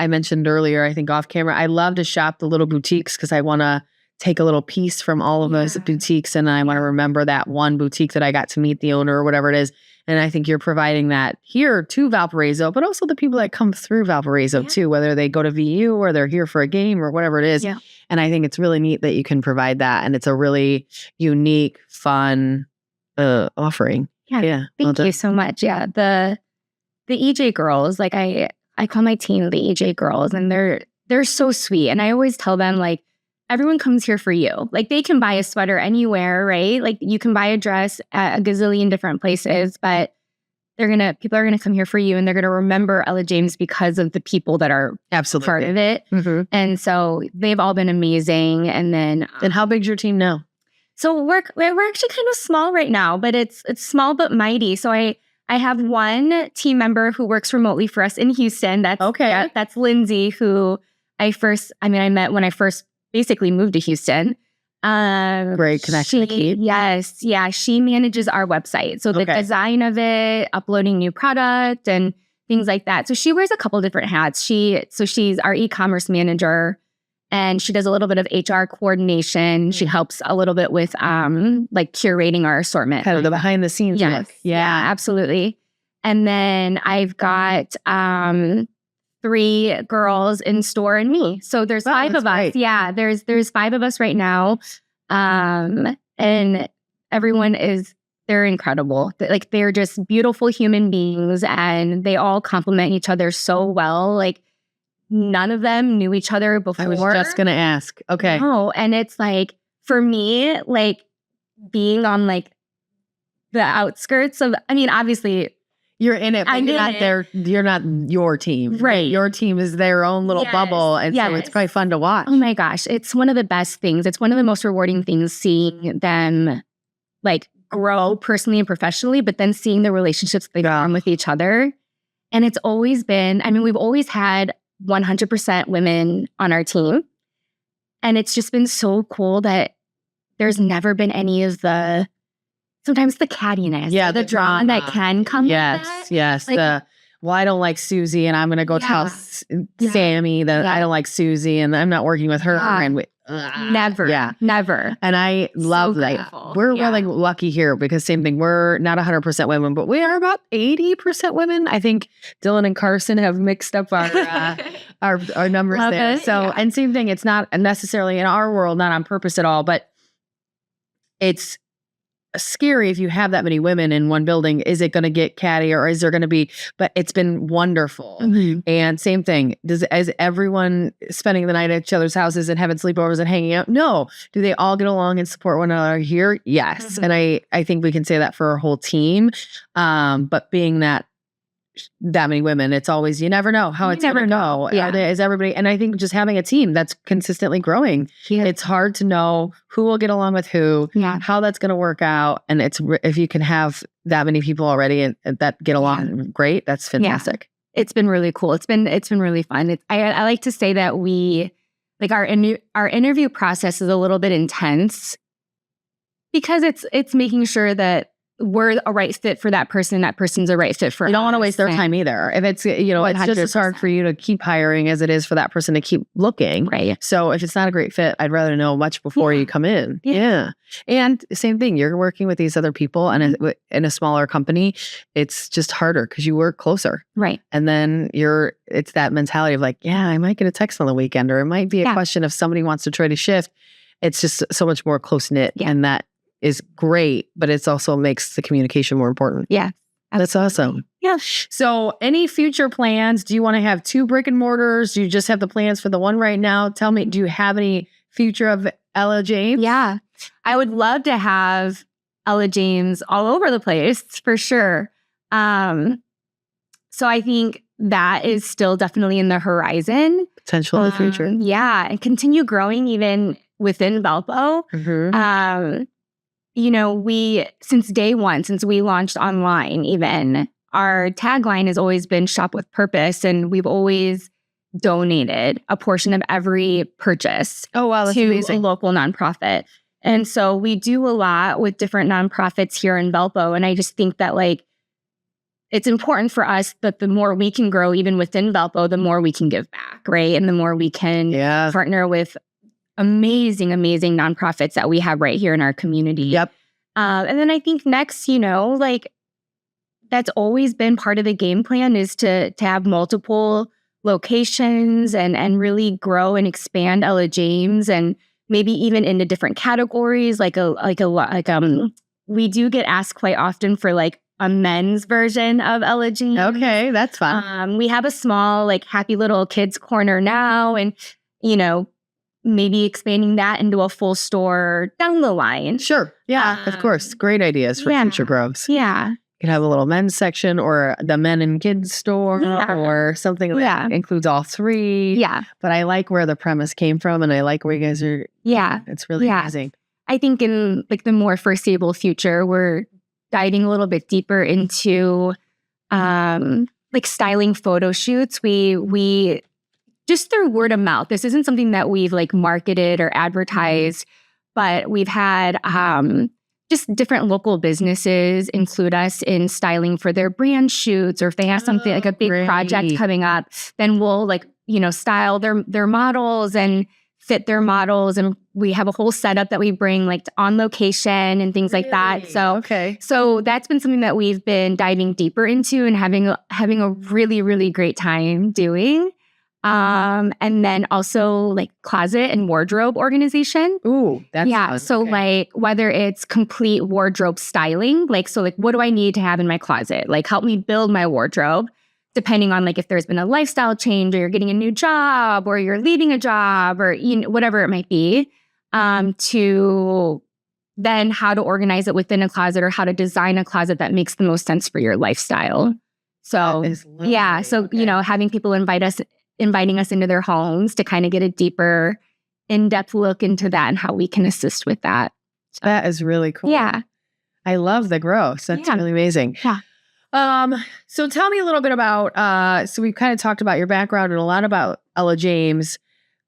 mentioned earlier, I think off camera, I love to shop the little boutiques because I want to take a little piece from all of those boutiques. And I want to remember that one boutique that I got to meet the owner or whatever it is. And I think you're providing that here to Valparaiso, but also the people that come through Valparaiso too, whether they go to VU or they're here for a game or whatever it is. Yeah. And I think it's really neat that you can provide that. And it's a really unique, fun offering. Yeah. Thank you so much. Yeah. The EJ girls, like I call my team the EJ girls, and they're so sweet. And I always tell them, like, everyone comes here for you. Like they can buy a sweater anywhere, right? Like you can buy a dress at a gazillion different places, but people are gonna come here for you, and they're gonna remember Ella James because of the people that are Absolutely part of it. And so they've all been amazing. And then, and how big's your team now? So we're actually kind of small right now, but it's small but mighty. So I have one team member who works remotely for us in Houston. That's okay. That's Lindsay, who I met when I first basically moved to Houston. Great connection to keep. Yes. Yeah. She manages our website. So the design of it, uploading new product and things like that. So she wears a couple different hats. She's our e-commerce manager, and she does a little bit of HR coordination. She helps a little bit with like curating our assortment. Kind of the behind the scenes work. Yeah, absolutely. And then I've got 3 girls in store and me. So there's 5 of us. Yeah, there's 5 of us right now. And everyone they're incredible. Like they're just beautiful human beings, and they all complement each other so well. Like none of them knew each other before. I was just going to ask. Okay. No, and it's like, for me, like being on like the outskirts of, I mean, obviously you're in it, but you're not your team. Right. Your team is their own little bubble. And so it's quite fun to watch. Oh my gosh. It's one of the best things. It's one of the most rewarding things, seeing them like grow personally and professionally, but then seeing the relationships they form with each other. And it's always been, I mean, we've always had 100% women on our team. And it's just been so cool that there's never been any of sometimes the cattiness, the drama that can come. Yes. Like, well, I don't like Susie, and I'm going to go tell Sami that I don't like Susie, and I'm not working with her. And never. And I love that. We're really lucky here because same thing. We're not 100% women, but we are about 80% women. I think Dylan and Carson have mixed up our numbers there. So, and same thing. It's not necessarily in our world, not on purpose at all, but it's scary if you have that many women in one building. Is it going to get catty, or is there going to be, but it's been wonderful. And same thing, is everyone spending the night at each other's houses and having sleepovers and hanging out? No. Do they all get along and support one another here? Yes. And I think we can say that for our whole team. But being that many women, it's always, you never know how it's going to go. Is everybody, and I think just having a team that's consistently growing, it's hard to know who will get along with who, how that's going to work out. And it's, if you can have that many people already and that get along great, that's fantastic. It's been really cool. It's been really fun. I like to say that we, like our interview process is a little bit intense because it's making sure that we're a right fit for that person. That person's a right fit for us. You don't want to waste their time either. If it's, it's just as hard for you to keep hiring as it is for that person to keep looking. Right. So if it's not a great fit, I'd rather know much before you come in. Yeah. And same thing, you're working with these other people, and in a smaller company, it's just harder because you work closer. Right. And then it's that mentality of like, I might get a text on the weekend, or it might be a question if somebody wants to trade a shift. It's just so much more close knit, and that is great, but it's also makes the communication more important. Yeah. That's awesome. Yeah. So any future plans? Do you want to have 2 brick and mortars? Do you just have the plans for the one right now? Tell me, do you have any future of Ella James? Yeah. I would love to have Ella James all over the place for sure. So I think that is still definitely in the horizon. Potential in the future. Yeah. And continue growing even within Velpo. Since day one, since we launched online even, our tagline has always been shop with purpose. And we've always donated a portion of every purchase to a local nonprofit. And so we do a lot with different nonprofits here in Velpo. And I just think that it's important for us that the more we can grow even within Velpo, the more we can give back, right? And the more we can partner with amazing nonprofits that we have right here in our community. Yep. And then I think next, that's always been part of the game plan, is to have multiple locations and really grow and expand Ella James, and maybe even into different categories. We do get asked quite often for a men's version of Ella James. Okay, that's fun. We have a small happy little kids corner now, and maybe expanding that into a full store down the line. Sure. Yeah, of course. Great ideas for future growth. Yeah. You could have a little men's section or the men and kids store or something that includes all three. Yeah. But I like where the premise came from, and I like where you guys are. Yeah. It's really amazing. I think in like the more foreseeable future, we're diving a little bit deeper into like styling photo shoots. We just through word of mouth. This isn't something that we've like marketed or advertised, but we've had just different local businesses include us in styling for their brand shoots, or if they have something like a big project coming up, then we'll like, style their models and fit their models. And we have a whole setup that we bring like on location and things like that. So that's been something that we've been diving deeper into and having a really, really great time doing. And then also like closet and wardrobe organization. Ooh, that's fun. So like whether it's complete wardrobe styling, like, so like what do I need to have in my closet? Like help me build my wardrobe, depending on like if there's been a lifestyle change or you're getting a new job or you're leaving a job or whatever it might be, to then how to organize it within a closet or how to design a closet that makes the most sense for your lifestyle. So having people inviting us into their homes to kind of get a deeper, in-depth look into that and how we can assist with that. That is really cool. Yeah. I love the growth. That's really amazing. Yeah. So tell me a little bit about, so we've kind of talked about your background and a lot about Ella James.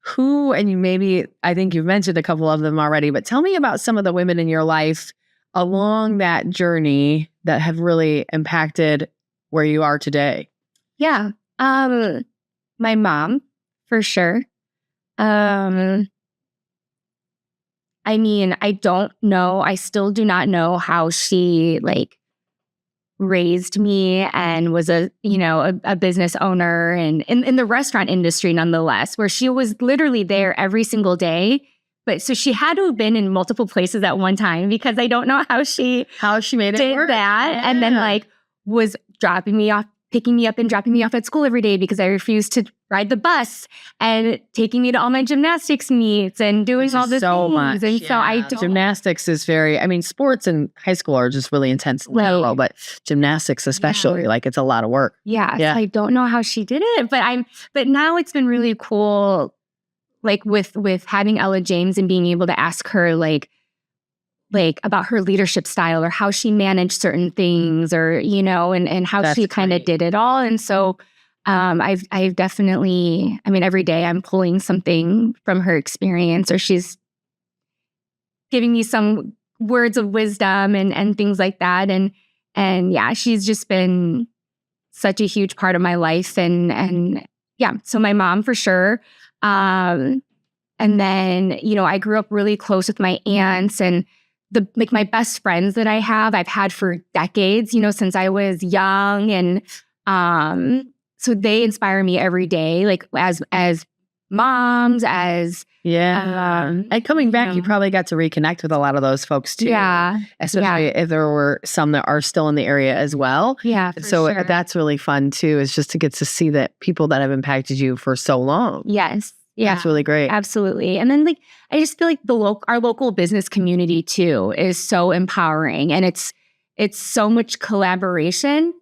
Who, and I think you've mentioned a couple of them already, but tell me about some of the women in your life along that journey that have really impacted where you are today. Yeah. My mom, for sure. I don't know. I still do not know how she like raised me and was a business owner and in the restaurant industry nonetheless, where she was literally there every single day. But so she had to have been in multiple places at one time, because I don't know how she made it work. That. Yeah. And then like was dropping me off, picking me up and dropping me off at school every day because I refused to ride the bus, and taking me to all my gymnastics meets and doing all this so things. Much. And so I don't. Gymnastics is sports in high school are just really intense, but gymnastics especially, like it's a lot of work. Yeah. So I don't know how she did it, but now it's been really cool, like with having Ella James and being able to ask her like about her leadership style or how she managed certain things, or, and how That's she kind of did it all. And so I've definitely, every day I'm pulling something from her experience, or she's giving me some words of wisdom and things like that. And yeah, she's just been such a huge part of my life. And yeah, so my mom for sure. And then, I grew up really close with my aunts, and my best friends that I've had for decades, since I was young. And so they inspire me every day, like as moms, as and coming back, you probably got to reconnect with a lot of those folks too. Yeah. Especially if there were some that are still in the area as well. Yeah. So that's really fun too, is just to get to see that people that have impacted you for so long. Yes. Yeah. That's really great. Absolutely. And then I just feel like our local business community too is so empowering, and it's so much collaboration.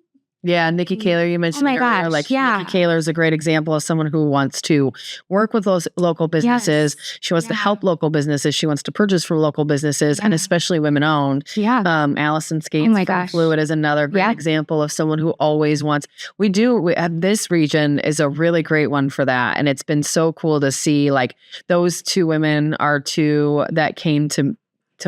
Yeah, Nikki Kaler, you mentioned earlier. Gosh, Nikki Kaler is a great example of someone who wants to work with those local businesses. Yes. She wants to help local businesses. She wants to purchase from local businesses, and especially women-owned. Yeah. Allison Skates from Fluid is another great example of someone who always wants. We have this region is a really great one for that, and it's been so cool to see. Like those two women are two that came to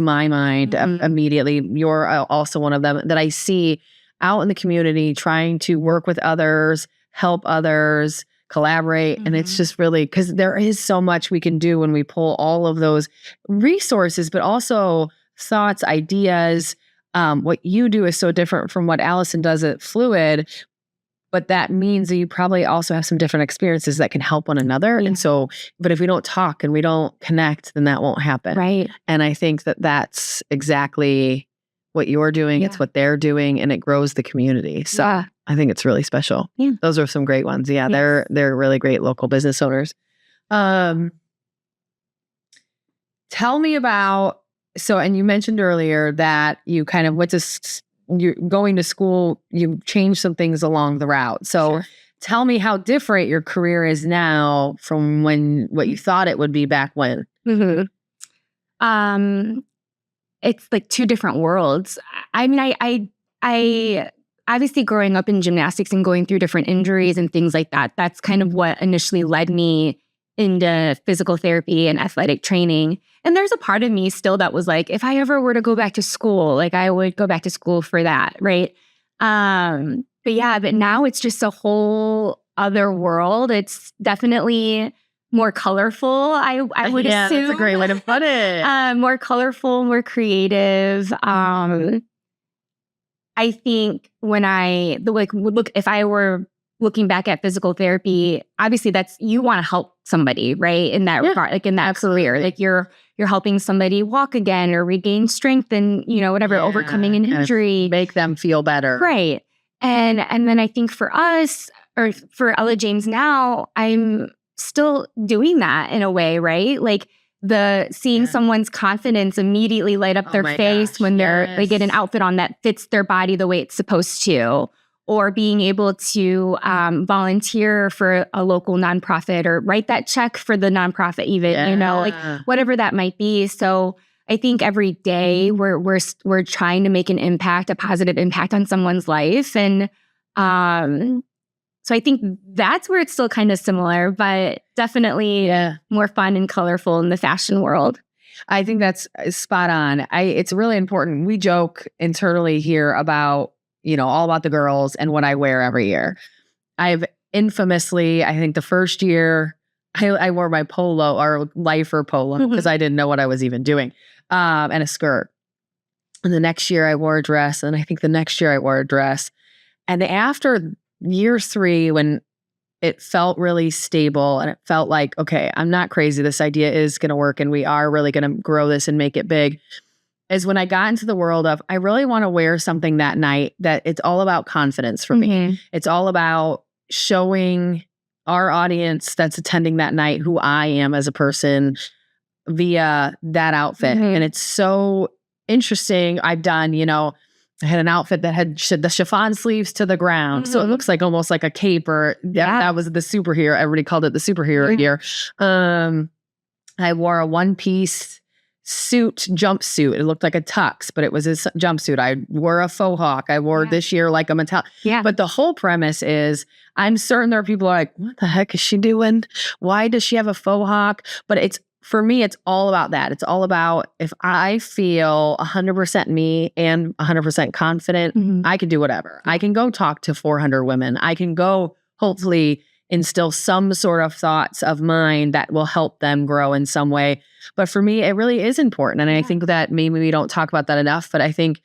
my mind immediately. You're also one of them that I see out in the community, trying to work with others, help others, collaborate. And it's just really, because there is so much we can do when we pull all of those resources, but also thoughts, ideas. What you do is so different from what Allison does at Fluid, but that means that you probably also have some different experiences that can help one another. And so, but if we don't talk and we don't connect, then that won't happen. Right. And I think that that's exactly what you're doing, it's what they're doing, and it grows the community. So I think it's really special. Yeah. Those are some great ones. Yeah, they're really great local business owners. Tell me about, and you mentioned earlier that you kind of went to, you're going to school, you changed some things along the route. So Sure. tell me how different your career is now from what you thought it would be back when. Mm-hmm. It's like two different worlds. I mean, I obviously growing up in gymnastics and going through different injuries and things like that, that's kind of what initially led me into physical therapy and athletic training. And there's a part of me still that was like, if I ever were to go back to school, like I would go back to school for that, right? But now it's just a whole other world. It's definitely more colorful, I would assume. That's a great way to put it. More colorful, more creative. I think when if I were looking back at physical therapy, obviously you want to help somebody, right? In that regard, like in that career, like you're helping somebody walk again or regain strength and, whatever, overcoming an injury. Make them feel better. Right. And then I think for us, or for Ella James now, I'm still doing that in a way, right? Like seeing someone's confidence immediately light up their face when they get an outfit on that fits their body the way it's supposed to, or being able to volunteer for a local nonprofit or write that check for the nonprofit, even, like whatever that might be. So I think every day we're trying to make a positive impact on someone's life. And so I think that's where it's still kind of similar, but definitely more fun and colorful in the fashion world. I think that's spot on. It's really important. We joke internally here about, all about the girls and what I wear every year. I've infamously, I think the first year I wore my polo or lifer polo because I didn't know what I was even doing, and a skirt. And the next year I wore a dress. And I think the next year I wore a dress. And after year 3, when it felt really stable and it felt like, okay, I'm not crazy. This idea is going to work and we are really going to grow this and make it big, is when I got into the world of, I really want to wear something that night that it's all about confidence for me. It's all about showing our audience that's attending that night who I am as a person via that outfit. And it's so interesting. I've done, I had an outfit that had the chiffon sleeves to the ground. So it looks like almost like a cape, or that was the superhero. Everybody called it the superhero gear. I wore a one-piece jumpsuit. It looked like a tux, but it was a jumpsuit. I wore a faux hawk. I wore this year like a metallic. But the whole premise is, I'm certain there are people who are like, what the heck is she doing? Why does she have a faux hawk? But for me, it's all about that. It's all about, if I feel 100% me and 100% confident, I can do whatever. I can go talk to 400 women. I can go hopefully instill some sort of thoughts of mine that will help them grow in some way. But for me, it really is important. And I think that maybe we don't talk about that enough, but I think,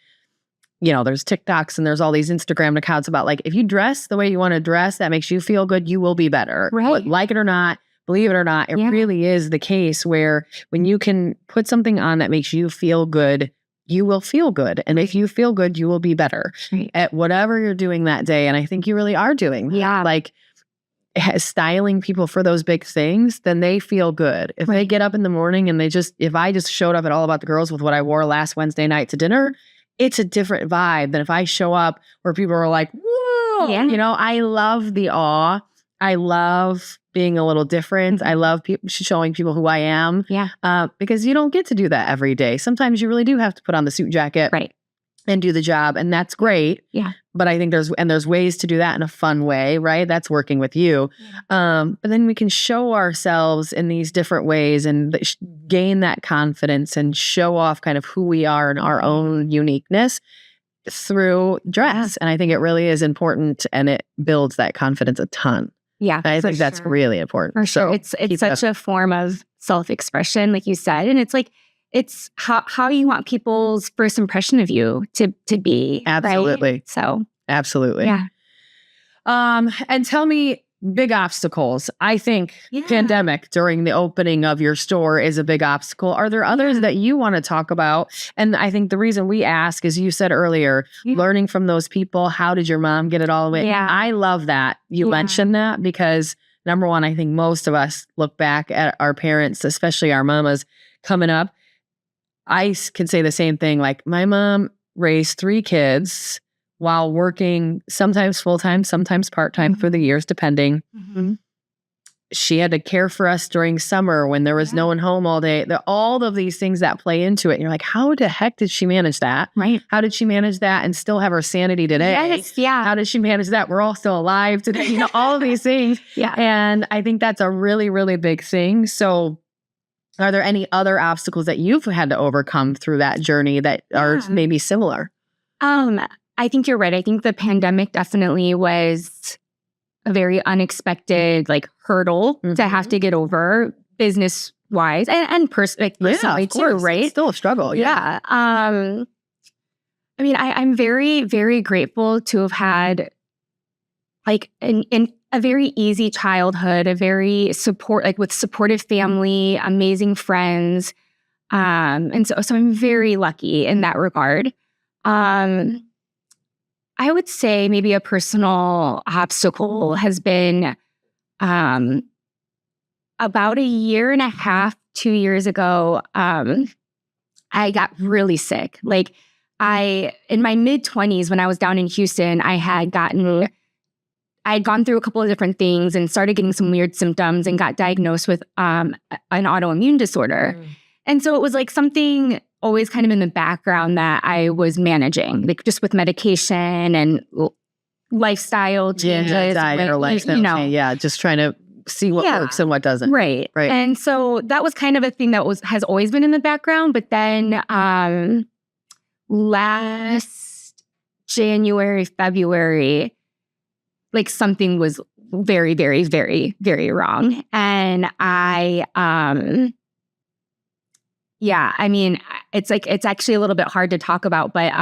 there's TikToks and there's all these Instagram accounts about, like, if you dress the way you want to dress, that makes you feel good, you will be better. Right. Like it or not, believe it or not, it really is the case where when you can put something on that makes you feel good, you will feel good. And if you feel good, you will be better at whatever you're doing that day. And I think you really are doing that. Yeah. Like, styling people for those big things, then they feel good. If they get up in the morning and if I just showed up at All About the Girls with what I wore last Wednesday night to dinner, it's a different vibe than if I show up where people are like, whoa, I love the awe. I love being a little different. I love showing people who I am. Because you don't get to do that every day. Sometimes you really do have to put on the suit jacket and do the job. And that's great. But I think there's ways to do that in a fun way, right? That's working with you. But then we can show ourselves in these different ways and gain that confidence and show off kind of who we are and our own uniqueness through dress. And I think it really is important, and it builds that confidence a ton. I think that's really important. For sure. So it's such a form of self-expression, like you said. And it's like, it's how you want people's first impression of you to be. Absolutely. Right? So absolutely. And tell me, big obstacles. I think pandemic during the opening of your store is a big obstacle. Are there others that you want to talk about? And I think the reason we ask is, you said earlier, learning from those people. How did your mom get it all the way? I love that you mentioned that, because number one, I think most of us look back at our parents, especially our mamas, coming up, I can say the same thing. Like my mom raised 3 kids while working sometimes full-time, sometimes part-time for the years, depending. She had to care for us during summer when there was no one home all day. All of these things that play into it. And you're like, how the heck did she manage that? Right. How did she manage that and still have her sanity today? Yes, yeah. How did she manage that? We're all still alive today. You know, all of these things. Yeah. And I think that's a really, really big thing. So are there any other obstacles that you've had to overcome through that journey that are maybe similar? I think you're right. I think the pandemic definitely was a very unexpected hurdle to have to get over business wise and personally too, right? It's still a struggle. Yeah. I mean, I'm very, very grateful to have had in a very easy childhood, a very with supportive family, amazing friends. And so I'm very lucky in that regard. I would say maybe a personal obstacle has been about a year and a half, 2 years ago, I got really sick. In my mid-20s, when I was down in Houston, I had gone through a couple of different things and started getting some weird symptoms and got diagnosed with an autoimmune disorder. And so it was something always kind of in the background that I was managing, just with medication and lifestyle changes. Diet or lifestyle. Just trying to see what works and what doesn't. Right. And so that was kind of a thing that has always been in the background. But then last January, February, something was very, very, very, very wrong. And I mean, it's actually a little bit hard to talk about, but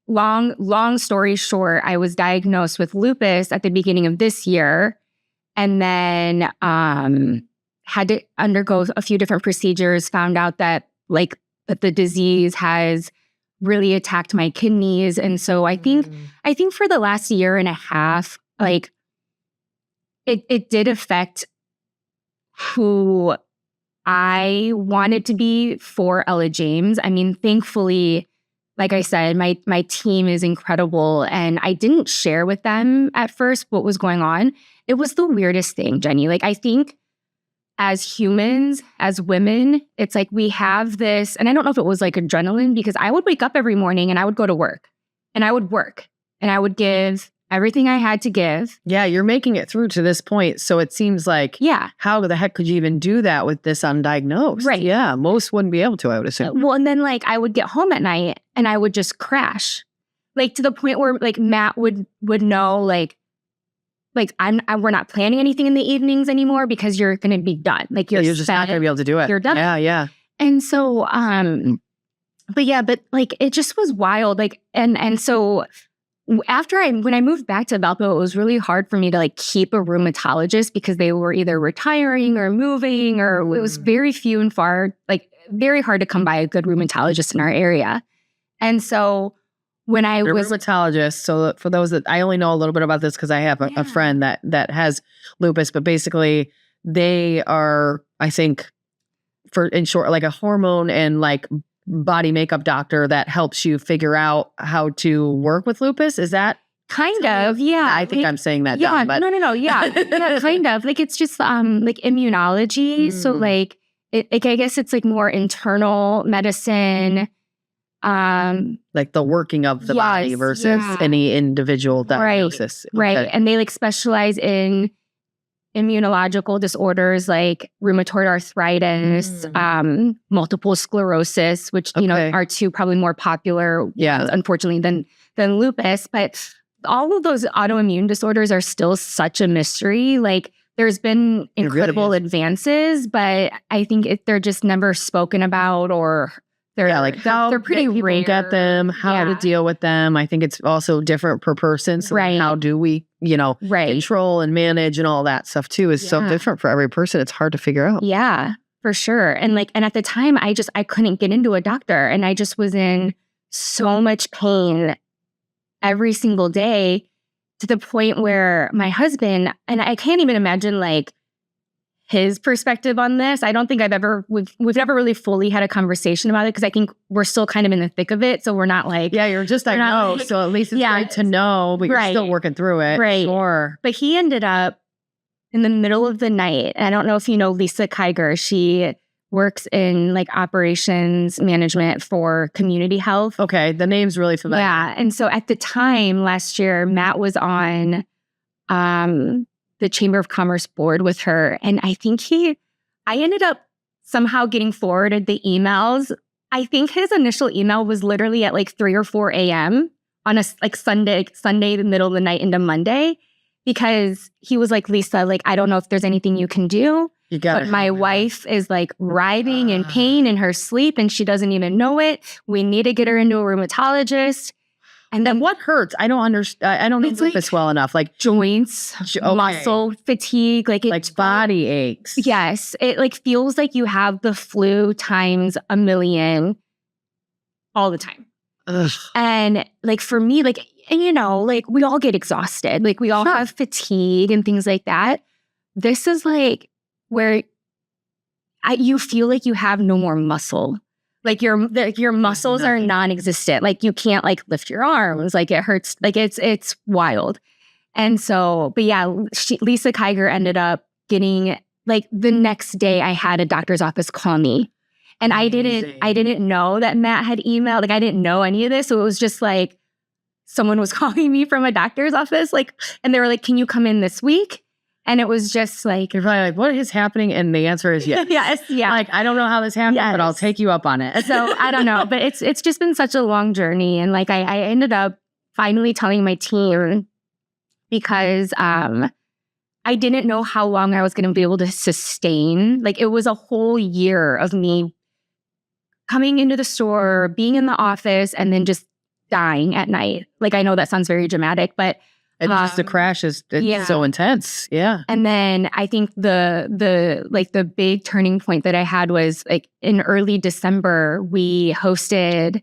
long story short, I was diagnosed with lupus at the beginning of this year, and then had to undergo a few different procedures, found out that that the disease has really attacked my kidneys. And so I think for the last year and a half, it did affect who I wanted to be for Ella James. I mean, thankfully, like I said, my team is incredible, and I didn't share with them at first what was going on. It was the weirdest thing, Jenny. I think as humans, as women, it's we have this, and I don't know if it was adrenaline, because I would wake up every morning and I would go to work and I would work and I would give everything I had to give. Yeah, you're making it through to this point. So it seems how the heck could you even do that with this undiagnosed? Right. Yeah, most wouldn't be able to, I would assume. Well, and then I would get home at night and I would just crash. To the point where Matt would know we're not planning anything in the evenings anymore because you're going to be done. You're just not going to be able to do it. You're done. Yeah. And so, but it just was wild. And so when I moved back to Valpo, it was really hard for me to keep a rheumatologist because they were either retiring or moving, or it was very few and far, very hard to come by a good rheumatologist in our area. And so when I was rheumatologist, so for those that I only know a little bit about this because I have a friend that has lupus, but basically they are, I think, in short, a hormone and body makeup doctor that helps you figure out how to work with lupus. Is that kind of? Yeah, I think I'm saying that. Yeah, dumb, but. No. Yeah, kind of. It's just immunology. So I guess it's more internal medicine. The working of the body versus any individual diagnosis. Right. Okay. And they specialize in immunological disorders like rheumatoid arthritis, multiple sclerosis, which are two probably more popular, unfortunately, than lupus. But all of those autoimmune disorders are still such a mystery. There's been incredible advances, but I think they're just never spoken about, or they're pretty rare. Get them, how to deal with them. I think it's also different per person. So how do we, control and manage and all that stuff too is so different for every person. It's hard to figure out. Yeah, for sure. And at the time I couldn't get into a doctor, and I just was in so much pain every single day, to the point where my husband, and I can't even imagine his perspective on this. I don't think we've never really fully had a conversation about it because I think we're still kind of in the thick of it. So we're not like, yeah, you're just diagnosed. So at least it's great to know, but you're still working through it. Right. Sure. But he ended up in the middle of the night. And I don't know if you know Lisa Kiger. She works in like operations management for community health. Okay. The name's really familiar. Yeah. And so at the time last year, Matt was on the Chamber of Commerce board with her. And I think I ended up somehow getting forwarded the emails. I think his initial email was literally at like 3 or 4 a.m. on a like Sunday, the middle of the night into Monday. Because he was like, Lisa, like, I don't know if there's anything you can do. But my wife is like writhing in pain in her sleep and she doesn't even know it. We need to get her into a rheumatologist. And then what hurts? I don't understand. I don't know this well enough. Like joints, muscle fatigue, like body aches. Yes. It like feels like you have the flu times a million all the time. Ugh. And like for me, like, and you know, like we all get exhausted. Like we all have fatigue and things like that. This is like where you feel like you have no more muscle. Like your muscles are non-existent. Like you can't like lift your arms. Like it hurts. Like it's wild. And so, but yeah, Lisa Kiger ended up getting like the next day I had a doctor's office call me. And I didn't know that Matt had emailed. Like I didn't know any of this. So it was just like someone was calling me from a doctor's office. Like, and they were like, can you come in this week? And it was just like, you're probably like, what is happening? And the answer is yes. Yes, yeah. Like, I don't know how this happened, but I'll take you up on it. So I don't know, but it's just been such a long journey. And like, I ended up finally telling my team because I didn't know how long I was going to be able to sustain. Like it was a whole year of me coming into the store, being in the office, and then just dying at night. Like I know that sounds very dramatic, but and just the crash is so intense. Yeah. And then I think the big turning point that I had was like in early December, we hosted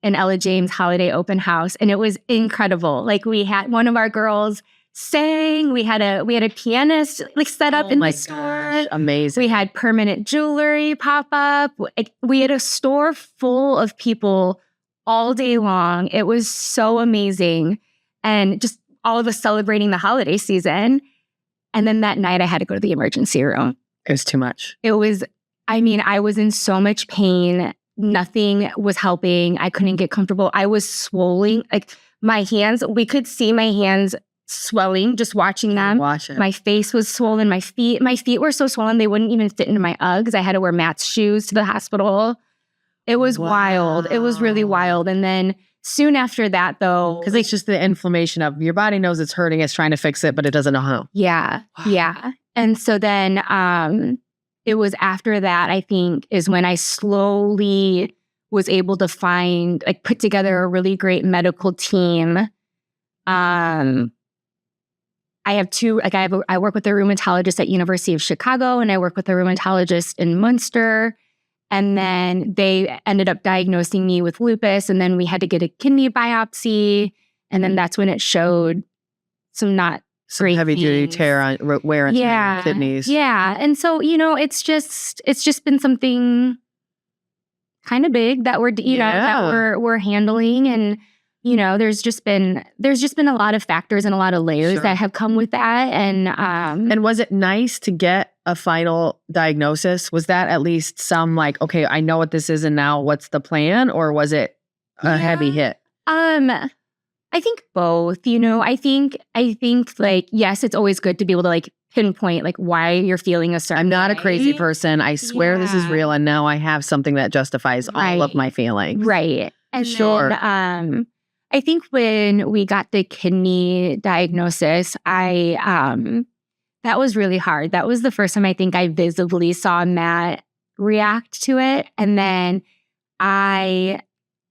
an Ella James holiday open house and it was incredible. Like we had one of our girls sang, we had a pianist like set up in the store. Gosh, amazing. We had permanent jewelry pop up. We had a store full of people all day long. It was so amazing. And just all of us celebrating the holiday season. And then that night I had to go to the emergency room. It was too much. I was in so much pain. Nothing was helping. I couldn't get comfortable. I was swollen. Like my hands, we could see my hands swelling just watching them. My face was swollen. My feet were so swollen they wouldn't even fit into my Uggs. I had to wear Matt's shoes to the hospital. It was wild. It was really wild. And then soon after that, though, because it's just the inflammation of your body knows it's hurting, it's trying to fix it, but it doesn't know how. Yeah, yeah. And so then it was after that, I think, is when I slowly was able to put together a really great medical team. I work with a rheumatologist at University of Chicago, and I work with a rheumatologist in Munster. And then they ended up diagnosing me with lupus. And then we had to get a kidney biopsy. And then that's when it showed some not great heavy duty wear and tear on your kidneys. Yeah. And so, it's just been something kind of big that we're handling. And, there's just been a lot of factors and a lot of layers that have come with that. And was it nice to get a final diagnosis? Was that at least some like, okay, I know what this is and now what's the plan? Or was it a heavy hit? I think both, I think like, yes, it's always good to be able to like pinpoint like why you're feeling a certain I'm not way. a crazy person. I swear this is real. And now I have something that justifies all of my feelings. Right. And then, I think when we got the kidney diagnosis, that was really hard. That was the first time I think I visibly saw Matt react to it. And then I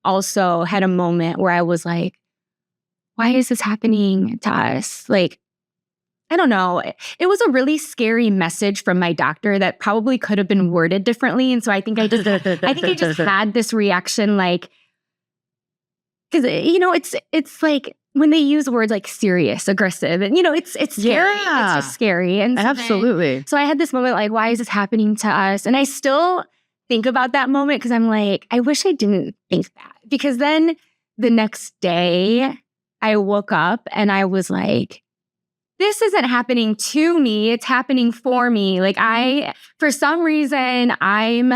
also had a moment where I was like, why is this happening to us? Like, I don't know. It was a really scary message from my doctor that probably could have been worded differently. And so I think I just had this reaction like, because, it's like when they use words like serious, aggressive, and it's scary. Yeah. It's just scary. And Absolutely. so I had this moment like, why is this happening to us? And I still think about that moment because I'm like, I wish I didn't think that. Because then the next day I woke up and I was like, this isn't happening to me. It's happening for me. Like for some reason, I'm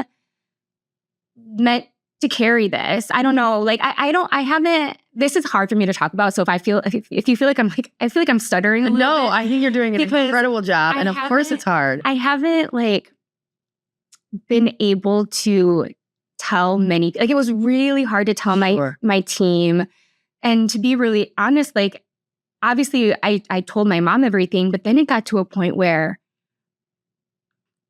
meant to carry this. I don't know. Like I haven't, this is hard for me to talk about. So if you feel like I feel like I'm stuttering a little bit. I think you're doing an incredible job. And of course it's hard. I haven't been able to tell many, it was really hard to tell my team. And to be really honest, obviously I told my mom everything, but then it got to a point where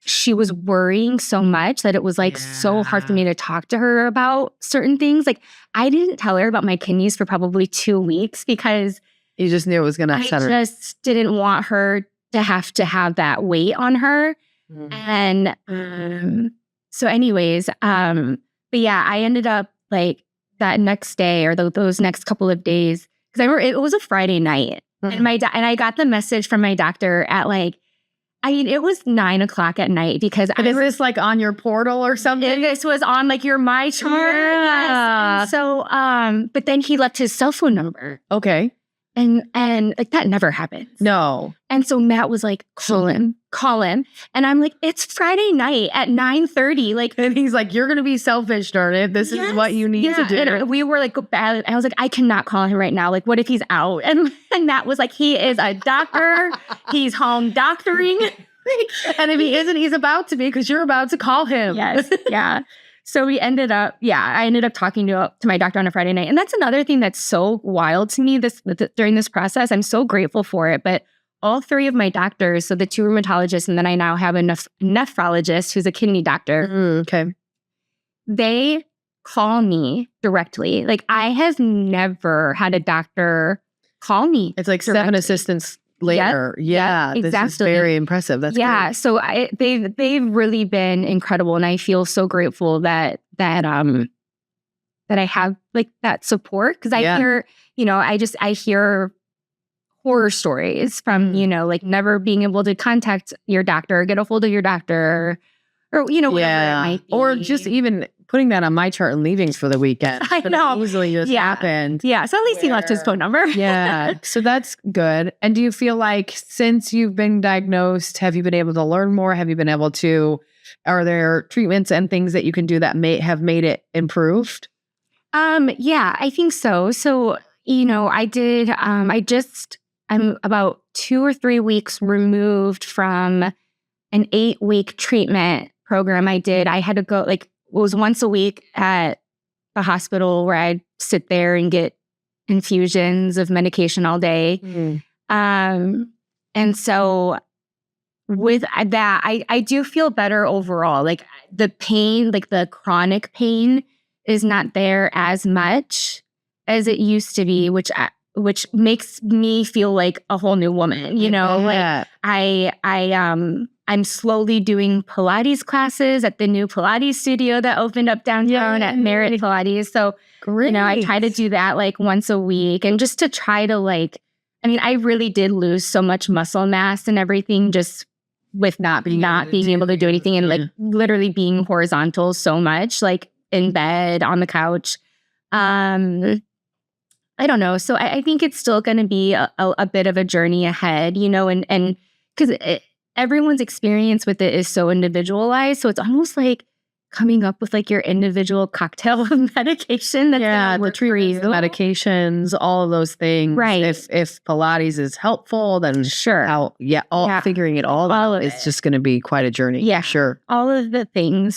she was worrying so much that it was so hard for me to talk to her about certain things. I didn't tell her about my kidneys for probably 2 weeks because you just knew it was going to upset her. I just didn't want her to have that weight on her. And so anyways, but yeah, I ended up that next day or those next couple of days, because I remember it was a Friday night, and I got the message from my doctor at it was 9:00 at night because is this on your portal or something? This was on your My Chart. Yeah. Yes. So, but then he left his cell phone number. Okay. And that never happens. No. And so Matt was like, call him. And I'm like, it's Friday night at 9:30. And he's like, you're going to be selfish, darn it. This is what you need to do. And we were bad. I was like, I cannot call him right now. What if he's out? And Matt was like, he is a doctor. He's home doctoring. And if he isn't, he's about to be because you're about to call him. Yes. Yeah. So I ended up talking to my doctor on a Friday night. And that's another thing that's so wild to me during this process. I'm so grateful for it. But all 3 of my doctors, so the 2 rheumatologists, and then I now have a nephrologist who's a kidney doctor. Okay. They call me directly. I have never had a doctor call me. It's directly. 7 assistants later. Yep. Yeah, exactly. This is very impressive. That's great. So they've really been incredible, and I feel so grateful that I have that support, because I hear I hear horror stories from never being able to contact your doctor, or get a hold of your doctor, or whatever it might be. Or just even putting that on My Chart and leaving for the weekend. I know. Easily just happened. Yeah. So at least he left his phone number. Yeah. So that's good. And do you feel like since you've been diagnosed, have you been able to learn more? Have you been able to, are there treatments and things that you can do that may have made it improved? Yeah, I think so. So, I'm about 2 or 3 weeks removed from an 8-week treatment program I did. I had to go, it was once a week at the hospital where I'd sit there and get infusions of medication all day. And so with that, I do feel better overall. The pain, the chronic pain is not there as much as it used to be, which makes me feel like a whole new woman, I'm slowly doing Pilates classes at the new Pilates studio that opened up downtown at Merit Pilates. So, great. I try to do that once a week, and just to try to I really did lose so much muscle mass and everything just with not being able to do anything, and literally being horizontal so much, in bed, on the couch. I don't know. So I think it's still going to be a bit of a journey ahead, and because everyone's experience with it is so individualized. So it's almost coming up with your individual cocktail of medication. That's the treatments, the medications, all of those things. Right. If Pilates is helpful, then sure. Figuring it all out is just going to be quite a journey. Yeah. Sure. All of the things.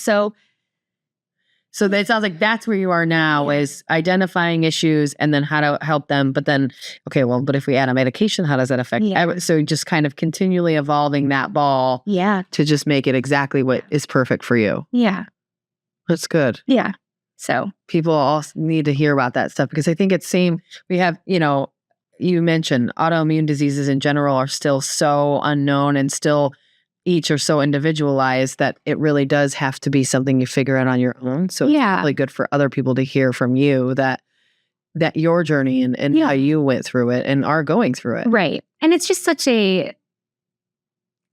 So that sounds like that's where you are now, is identifying issues and then how to help them. But then, but if we add a medication, how does that affect? So just kind of continually evolving that ball to just make it exactly what is perfect for you. Yeah. That's good. Yeah. So people also need to hear about that stuff, because I think it's same. We have, you mentioned autoimmune diseases in general are still so unknown and still each are so individualized that it really does have to be something you figure out on your own. So it's really good for other people to hear from you that that your journey and how you went through it and are going through it. Right. And it's just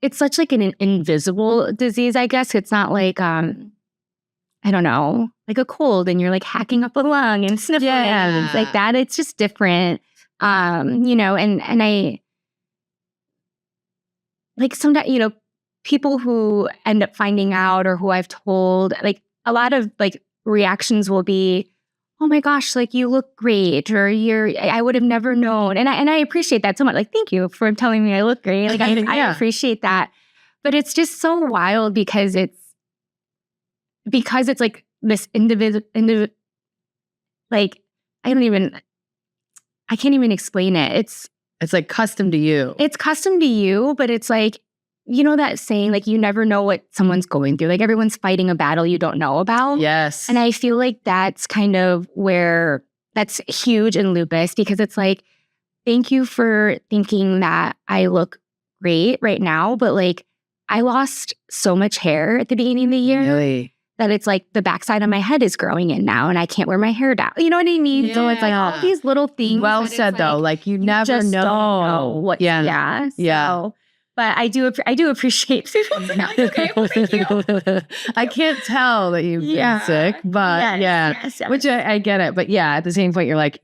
it's such like an invisible disease, I guess. It's not like, I don't know, like a cold and you're like hacking up a lung and sniffling and things like that. It's just different. And I like sometimes, people who end up finding out or who I've told, like a lot of like reactions will be, oh my gosh, like you look great, or I would have never known. And I appreciate that so much. Like, thank you for telling me I look great. Like I appreciate that. But it's just so wild because it's like this individual, like, I can't even explain it. It's like custom to you. It's custom to you, but it's like, that saying, like, you never know what someone's going through. Like, everyone's fighting a battle you don't know about. Yes. And I feel like that's kind of where that's huge in lupus, because it's like, thank you for thinking that I look great right now, but like, I lost so much hair at the beginning of the year. Really? That it's like the backside of my head is growing in now and I can't wear my hair down. You know what I mean? Yeah. So it's like all these little things. Well said, though. Like you never just know. Don't know what. Yeah. So, but I do appreciate people saying, okay, well, thank you. I can't tell that you've been sick, but yes. Which I get it. But yeah, at the same point, you're like,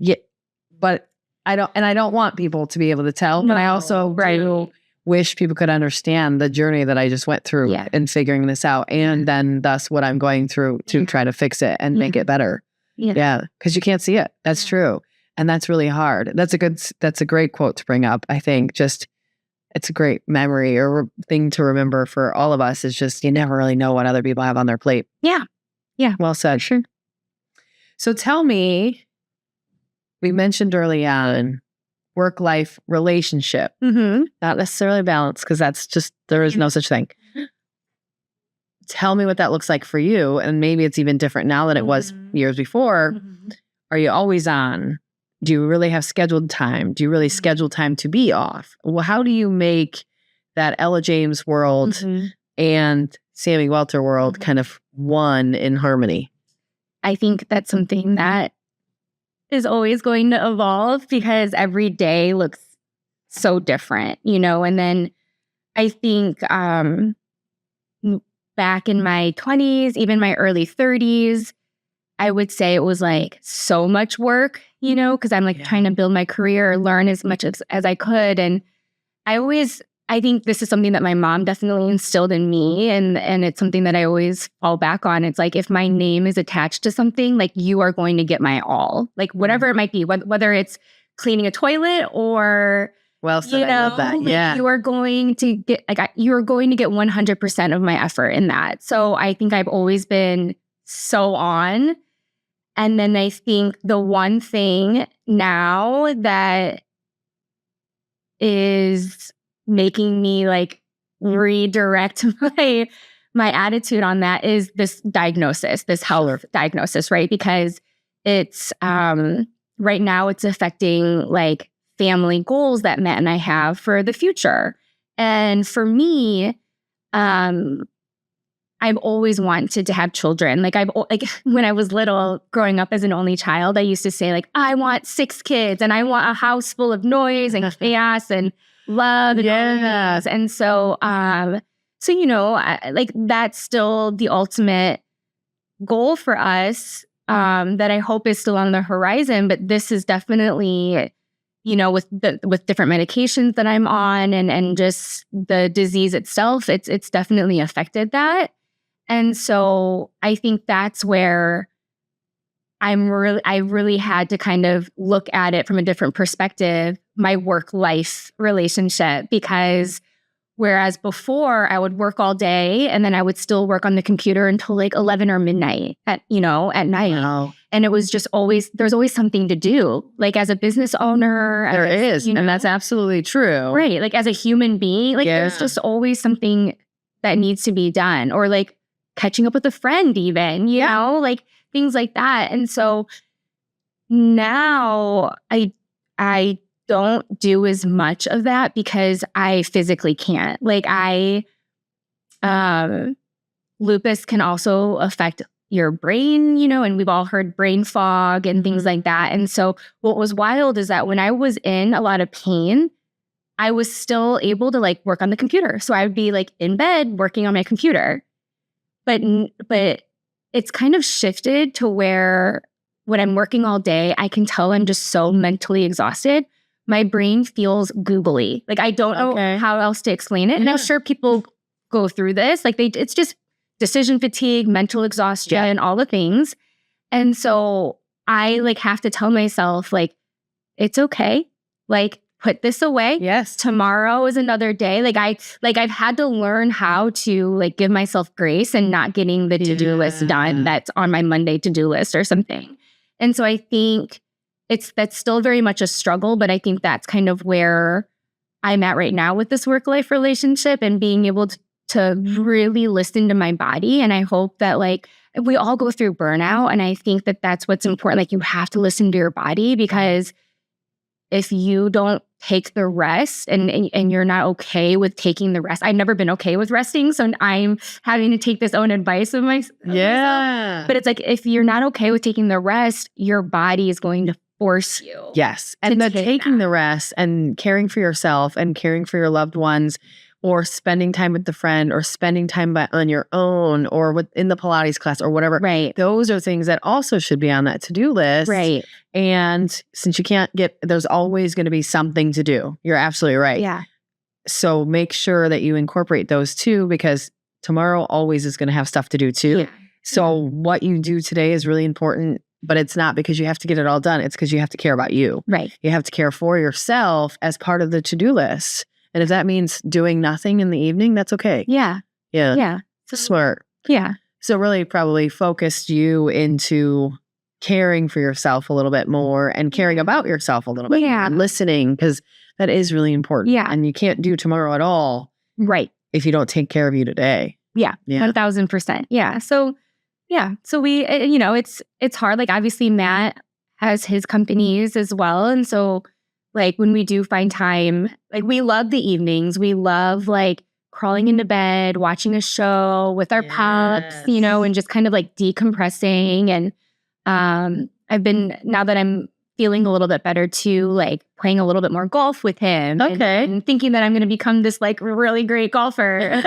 but I don't want people to be able to tell. But I also do wish people could understand the journey that I just went through in figuring this out, and then thus what I'm going through to try to fix it and make it better. Yeah, because you can't see it. That's true, and that's really hard. That's a great quote to bring up. I think it's a great memory or thing to remember for all of us. Is just you never really know what other people have on their plate. Yeah. Well said. Sure. So tell me, we mentioned early on, work-life relationship. Mm-hmm. Not necessarily balance, because there is no such thing. Tell me what that looks like for you. And maybe it's even different now than it was years before. Mm-hmm. Are you always on? Do you really have scheduled time? Do you really schedule time to be off? Well, how do you make that Ella James world and Sami Welter world kind of one in harmony? I think that's something that is always going to evolve because every day looks so different, and then I think back in my 20s, even my early 30s, I would say it was like so much work, because I'm like trying to build my career, learn as much as I could. And I think this is something that my mom definitely instilled in me. And it's something that I always fall back on. It's like, if my name is attached to something, like you are going to get my all, like whatever it might be, whether it's cleaning a toilet or, I love that. Yeah. You are going to get, you are going to get 100% of my effort in that. So I think I've always been so on. And then I think the one thing now that is making me like redirect my attitude on that is this diagnosis, this health diagnosis, right? Because it's right now it's affecting like family goals that Matt and I have for the future. And for me, I've always wanted to have children. Like when I was little, growing up as an only child, I used to say like, I want 6 kids and I want a house full of noise and chaos and love. And and so, like that's still the ultimate goal for us that I hope is still on the horizon. But this is definitely, with different medications that I'm on and just the disease itself, it's definitely affected that. And so I think that's where I really had to kind of look at it from a different perspective, my work-life relationship, because whereas before I would work all day and then I would still work on the computer until like 11 or midnight at night. Wow. And it was just there's always something to do. Like as a business owner. There is. And that's absolutely true. Right. Like as a human being, like there's just always something that needs to be done, or like catching up with a friend even, you know, like things like that. And so now I don't do as much of that because I physically can't. Like lupus can also affect, your brain, and we've all heard brain fog and things like that. And so what was wild is that when I was in a lot of pain, I was still able to like work on the computer. So I would be like in bed working on my computer. But it's kind of shifted to where when I'm working all day, I can tell I'm just so mentally exhausted. My brain feels googly. Like I don't know how else to explain it. And I'm sure people go through this. Like it's just decision fatigue, mental exhaustion, all the things. And so I like have to tell myself like, it's okay. Like put this away. Yes. Tomorrow is another day. I've had to learn how to like give myself grace and not getting the to-do list done that's on my Monday to-do list or something. And so I think that's still very much a struggle, but I think that's kind of where I'm at right now with this work-life relationship and being able to really listen to my body. And I hope that like we all go through burnout. And I think that that's what's important. Like you have to listen to your body, because if you don't take the rest and you're not okay with taking the rest, I've never been okay with resting. So I'm having to take this own advice of myself. But it's like, if you're not okay with taking the rest, your body is going to force you. Yes. And taking the rest and caring for yourself and caring for your loved ones, or spending time with the friend, or spending time on your own, or in the Pilates class or whatever. Right. Those are things that also should be on that to-do list. Right. And since you can't there's always going to be something to do. You're absolutely right. Yeah. So make sure that you incorporate those too, because tomorrow always is going to have stuff to do too. Yeah. So what you do today is really important, but it's not because you have to get it all done. It's because you have to care about you. Right. You have to care for yourself as part of the to-do list. And if that means doing nothing in the evening, that's okay. Yeah. Yeah. Yeah. Smart. Yeah. So really probably focused you into caring for yourself a little bit more and caring about yourself a little bit. Yeah. And listening, because that is really important. Yeah. And you can't do tomorrow at all. Right. If you don't take care of you today. Yeah. Yeah. 1000%. Yeah. So, yeah. So we, it's hard. Like obviously Matt has his companies as well. And so like when we do find time, like we love the evenings. We love like crawling into bed, watching a show with our pups, and just kind of like decompressing. And I've been, now that I'm feeling a little bit better too, like playing a little bit more golf with him. Okay. And thinking that I'm going to become this like really great golfer.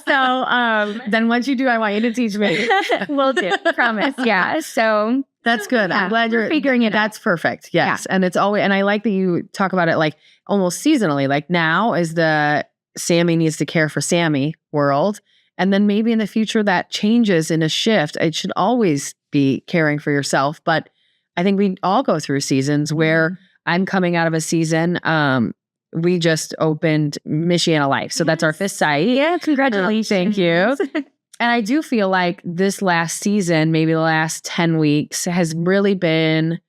So then once you do, I want you to teach me. Will do. Promise. Yeah. So that's good. Yeah, I'm glad you're figuring it out. That's perfect. Yes. Yeah. And it's always, and I like that you talk about it like almost seasonally. Like now is the Sami needs to care for Sami world. And then maybe in the future that changes in a shift. It should always be caring for yourself. But I think we all go through seasons where I'm coming out of a season. We just opened Michiana Life. So that's our 5th site. Yeah. Congratulations. Thank you. And I do feel like this last season, maybe the last 10 weeks, has really been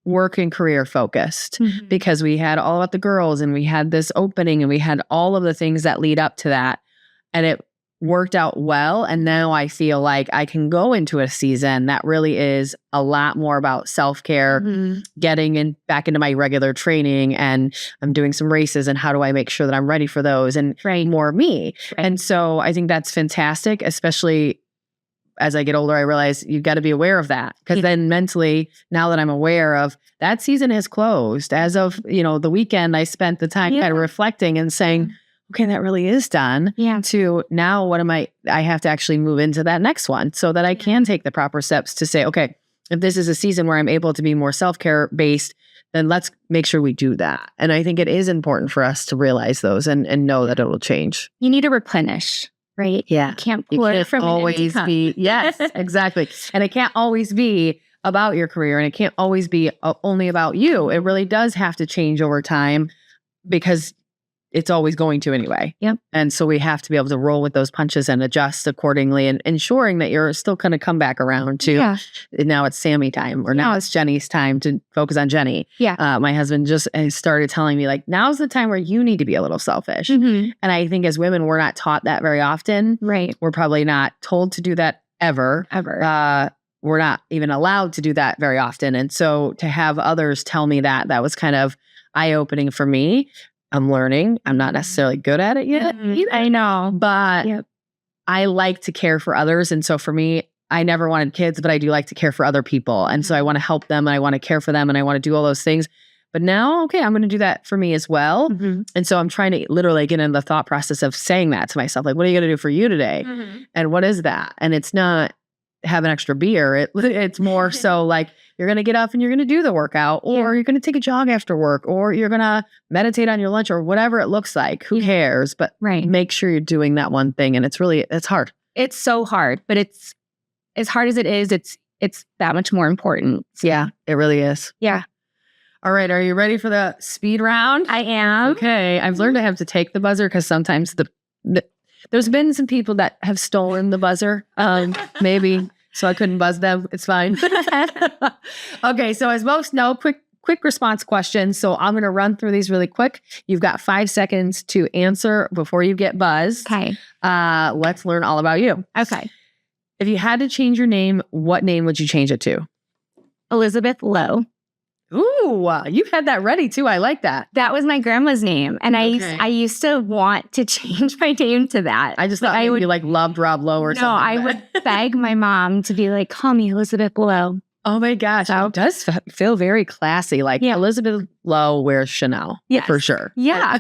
work and career focused, because we had all about the girls and we had this opening and we had all of the things that lead up to that. And it worked out well. And now I feel like I can go into a season that really is a lot more about self-care, getting back into my regular training, and I'm doing some races and how do I make sure that I'm ready for those, and more me. Right. And so I think that's fantastic, especially as I get older. I realize you've got to be aware of that, because then mentally, now that I'm aware of that season is closed as of, the weekend, I spent the time kind of reflecting and saying, okay, that really is done. Yeah. To now, what am I have to actually move into that next one so that I can take the proper steps to say, okay, if this is a season where I'm able to be more self-care based, then let's make sure we do that. And I think it is important for us to realize those and know that it will change. You need to replenish, right? Yeah. You can't pour it from always be. Yes, exactly. And it can't always be about your career, and it can't always be only about you. It really does have to change over time, because it's always going to anyway. Yep. And so we have to be able to roll with those punches and adjust accordingly, and ensuring that you're still going to come back around to now it's Sami time, or now it's Jenny's time to focus on Jenny. Yeah. My husband just started telling me like, now's the time where you need to be a little selfish. And I think as women, we're not taught that very often. Right. We're probably not told to do that ever. We're not even allowed to do that very often. And so to have others tell me that was kind of eye-opening for me. I'm learning. I'm not necessarily good at it yet. I know. But I like to care for others. And so for me, I never wanted kids, but I do like to care for other people. And so I want to help them and I want to care for them and I want to do all those things. But now, okay, I'm going to do that for me as well. And so I'm trying to literally get in the thought process of saying that to myself. Like, what are you going to do for you today? And what is that? And it's not have an extra beer. It's more so like you're going to get up and you're going to do the workout, or you're going to take a jog after work, or you're going to meditate on your lunch, or whatever it looks like. Who cares? But make sure you're doing that one thing. And it's hard. It's so hard, but it's as hard as it is, it's that much more important. Yeah, it really is. Yeah. All right. Are you ready for the speed round? I am. Okay. I've learned I have to take the buzzer because sometimes there's been some people that have stolen the buzzer. Maybe. So I couldn't buzz them. It's fine. Okay. So as most know, quick response questions. So I'm going to run through these really quick. You've got 5 seconds to answer before you get buzzed. Okay. Let's learn all about you. Okay. If you had to change your name, what name would you change it to? Elizabeth Lowe. Ooh, you've had that ready too. I like that. That was my grandma's name. And I used to want to change my name to that. I just thought maybe you like loved Rob Lowe or something. No, I would beg my mom to be like, call me Elizabeth Lowe. Oh my gosh. It does feel very classy. Like Elizabeth Lowe wears Chanel. Yes. For sure. Yeah.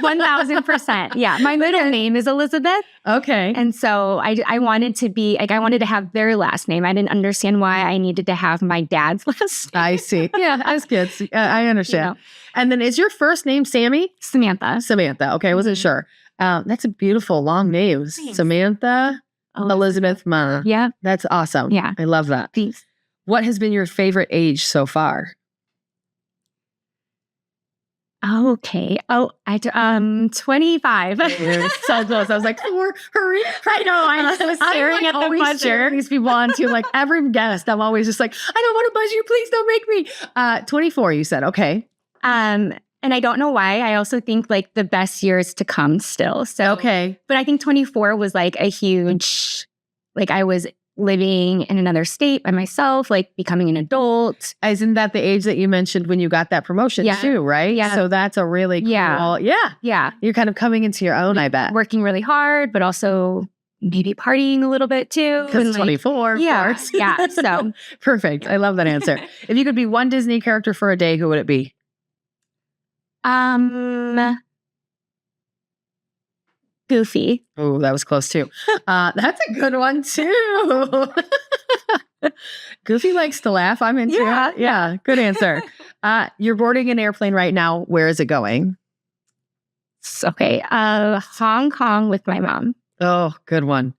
1000%. Yeah. My middle name is Elizabeth. Okay. And so I wanted to be like, I wanted to have their last name. I didn't understand why I needed to have my dad's last name. I see. Yeah. As kids. I understand. You know. And then is your first name Sami? Samantha. Samantha. Okay. I wasn't sure. That's a beautiful long name. Thanks. Samantha Elizabeth Ma. Yeah. That's awesome. Yeah. I love that. Thanks. What has been your favorite age so far? Okay. Oh, 25. So close. I was like, hurry. I know. I was staring at the buzzer. These people on to like every guest. I'm always just like, I don't want to buzz you. Please don't make me. 24, you said. Okay. And I don't know why. I also think like the best years to come still. So, okay. But I think 24 was like a huge, like I was living in another state by myself, like becoming an adult. Isn't that the age that you mentioned when you got that promotion too, right? Yeah. So that's a really cool, yeah. You're kind of coming into your own, I bet. Working really hard, but also maybe partying a little bit too. Because 24, of course. Yeah, so. Perfect. I love that answer. If you could be one Disney character for a day, who would it be? Goofy. Oh, that was close too. That's a good one too. Goofy likes to laugh. I'm into it. Yeah, good answer. You're boarding an airplane right now. Where is it going? Okay. Hong Kong with my mom. Oh, good one.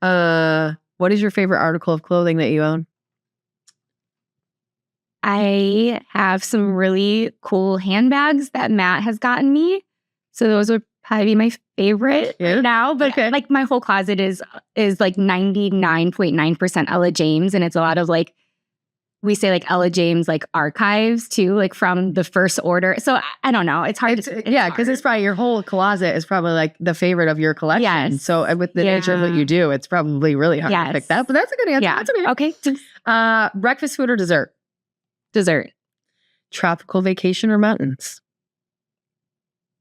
What is your favorite article of clothing that you own? I have some really cool handbags that Matt has gotten me. So those would probably be my favorite now. But like my whole closet is like 99.9% Ella James. And it's a lot of like, we say like Ella James, like archives too, like from the first order. So I don't know. It's hard. Because it's probably your whole closet is probably like the favorite of your collection. Yes. So with the nature of what you do, it's probably really hard to pick that. But that's a good answer. Yeah. That's okay. Breakfast, food, or dessert? Dessert. Tropical vacation or mountains?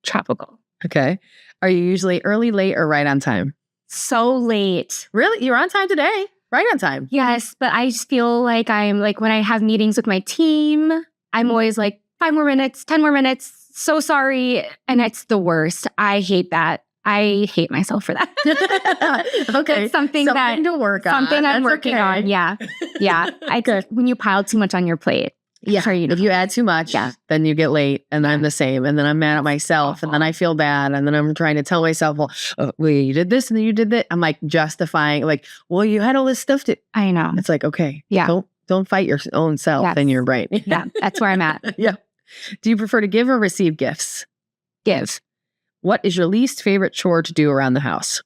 Tropical. Okay. Are you usually early, late, or right on time? So late. Really? You're on time today. Right on time. Yes, but I just feel like I'm like when I have meetings with my team, I'm always like 5 more minutes, 10 more minutes. So sorry. And it's the worst. I hate that. I hate myself for that. Okay. It's something to work on. Something I'm working on. Yeah. Yeah. When you pile too much on your plate. Yeah. If you add too much, then you get late, and I'm the same. And then I'm mad at myself, and then I feel bad. And then I'm trying to tell myself, well, you did this and then you did that. I'm like justifying, like, well, you had all this stuff to. I know. It's like, okay. Yeah. Don't fight your own self in your brain. Yeah. That's where I'm at. Yeah. Do you prefer to give or receive gifts? Give. What is your least favorite chore to do around the house?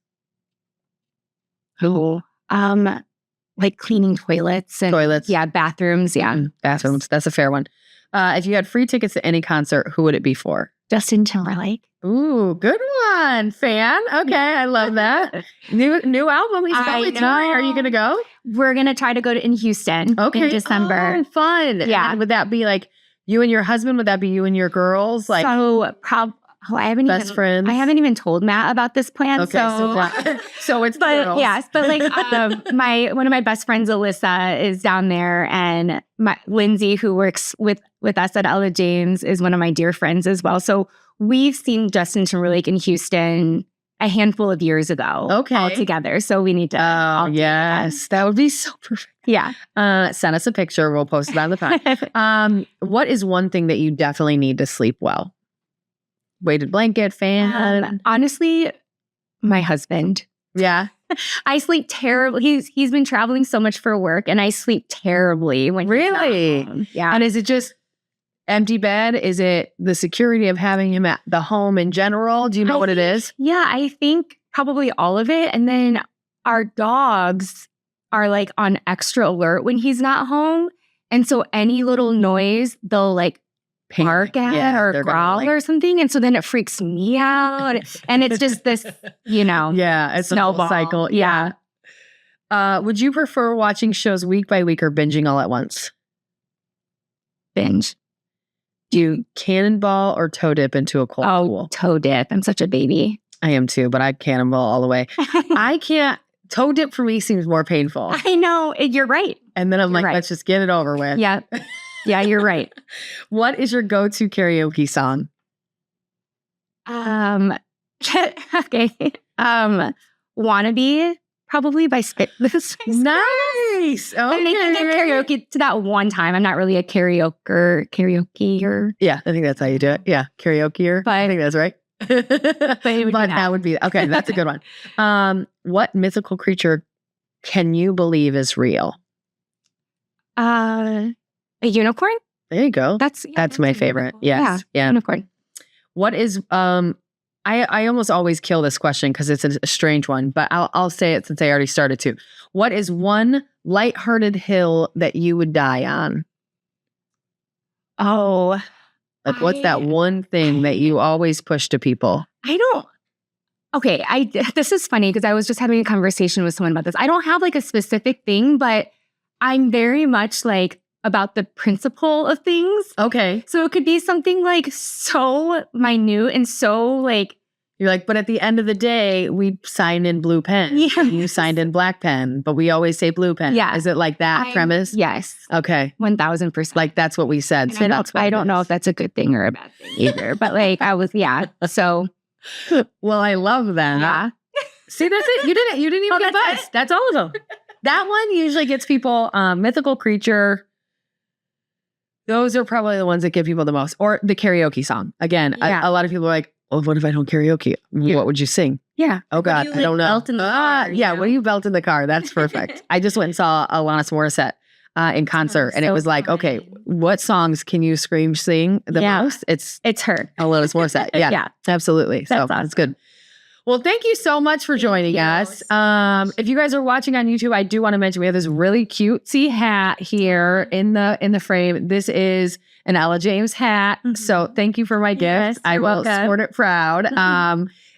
Like cleaning toilets. Yeah, bathrooms. Yeah. Bathrooms. That's a fair one. If you had free tickets to any concert, who would it be for? Justin Timberlake. Ooh, good one. Fan. Okay, I love that. New album. He's probably touring. Are you going to go? We're going to try to go in Houston in December. Oh, fun. Yeah. And would that be like you and your husband? Would that be you and your girls? Like, so Oh, I haven't Best friends? I haven't even told Matt about this plan. Okay, so it's but girls. yes, but like one of my best friends, Alyssa, is down there, and Lindsay, who works with us at Ella James, is one of my dear friends as well. So we've seen Justin Timberlake in Houston a handful of years ago. Okay. All together. So we need to. Oh, yes. That would be so perfect. Yeah. Send us a picture. We'll post it on the pod. What is one thing that you definitely need to sleep well? Weighted blanket, fan? Honestly, my husband. Yeah. I sleep terribly. He's been traveling so much for work, and I sleep terribly when he's not home. Yeah. And is it just empty bed? Is it the security of having him at the home in general? Do you know what it is? Yeah, I think probably all of it. And then our dogs are like on extra alert when he's not home. And so any little noise, they'll like bark at or growl or something. And so then it freaks me out. And it's just this, it's snowball. a cycle. Yeah. Would you prefer watching shows week by week or binging all at once? Binge. Do you cannonball or toe dip into a cold pool? Toe dip. I'm such a baby. I am too, but I cannonball all the way. I can't. Toe dip for me seems more painful. I know. You're right. And then I'm let's just get it over with. Yeah. Yeah, you're right. What is your go-to karaoke song? Okay. Wannabe, probably by Spit. Nice. Okay. I mean, I did karaoke to that one time. I'm not really a karaoke-er. Yeah, I think that's how you do it. Yeah, karaoke-er. But I think that's right. But that would be okay. That's a good one. What mythical creature can you believe is real? A unicorn. There you go. That's my favorite. Yes. Yeah. Unicorn. What is I almost always kill this question because it's a strange one, but I'll say it since I already started to. What is one lighthearted hill that you would die on? Oh. Like, what's that one thing that you always push to people? Okay, this is funny because I was just having a conversation with someone about this. I don't have like a specific thing, but I'm very much like about the principle of things. Okay. So it could be something like so minute and so like. You're like, but at the end of the day, we signed in blue pen. Yeah. You signed in black pen, but we always say blue pen. Yeah. Is it like that premise? Yes. Okay. 1000%. Like that's what we said. So I don't know if that's a good thing or a bad thing either, but like so. Well, I love that. Yeah. See, that's it. You didn't even get buzzed. That's all of them. That one usually gets people, mythical creature. Those are probably the ones that get people the most. Or the karaoke song. Again, a lot of people are like, well, what if I don't karaoke? What would you sing? Yeah. Oh, God, I don't know. Belt in the car, yeah, what do you belt in the car? That's perfect. I just went and saw Alanis Morissette in concert. And it was like, okay, what songs can you scream sing the most? It's her. Alanis Morissette. Yeah, Yeah. Absolutely. That's good. Well, thank you so much for joining us. If you guys are watching on YouTube, I do want to mention we have this really cutesy hat here in the frame. This is an Ella James hat. Mm-hmm. So thank you for my gift. I will sport it proud.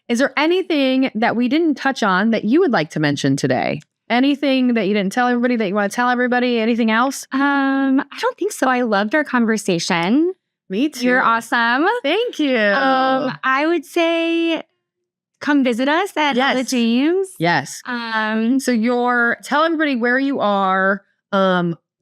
Is there anything that we didn't touch on that you would like to mention today? Anything that you didn't tell everybody that you want to tell everybody? Anything else? I don't think so. I loved our conversation. Me too. You're awesome. Thank you. I would say come visit us at Ella James. Yes. So tell everybody where you are,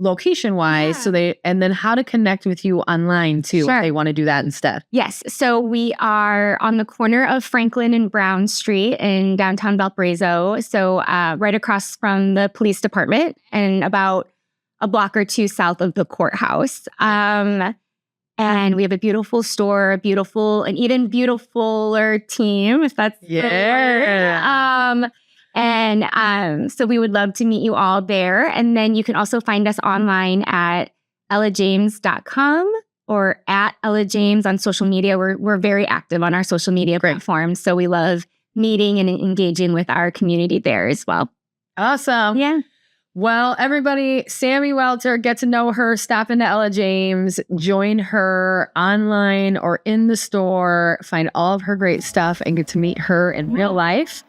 location wise, and then how to connect with you online too, if they want to do that instead. Yes. So we are on the corner of Franklin and Brown Street in downtown Valparaiso. So right across from the police department and about a block or two south of the courthouse. And we have a beautiful store, an even beautifuler team, if that's the word. So we would love to meet you all there. And then you can also find us online at ellajames.com or at Ella James on social media. We're very active on our social media platforms. So we love meeting and engaging with our community there as well. Awesome. Yeah. Well, everybody, Sami Welter, get to know her, stop into Ella James, join her online or in the store, find all of her great stuff and get to meet her in real life.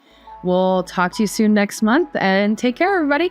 We'll talk to you soon next month and take care, everybody.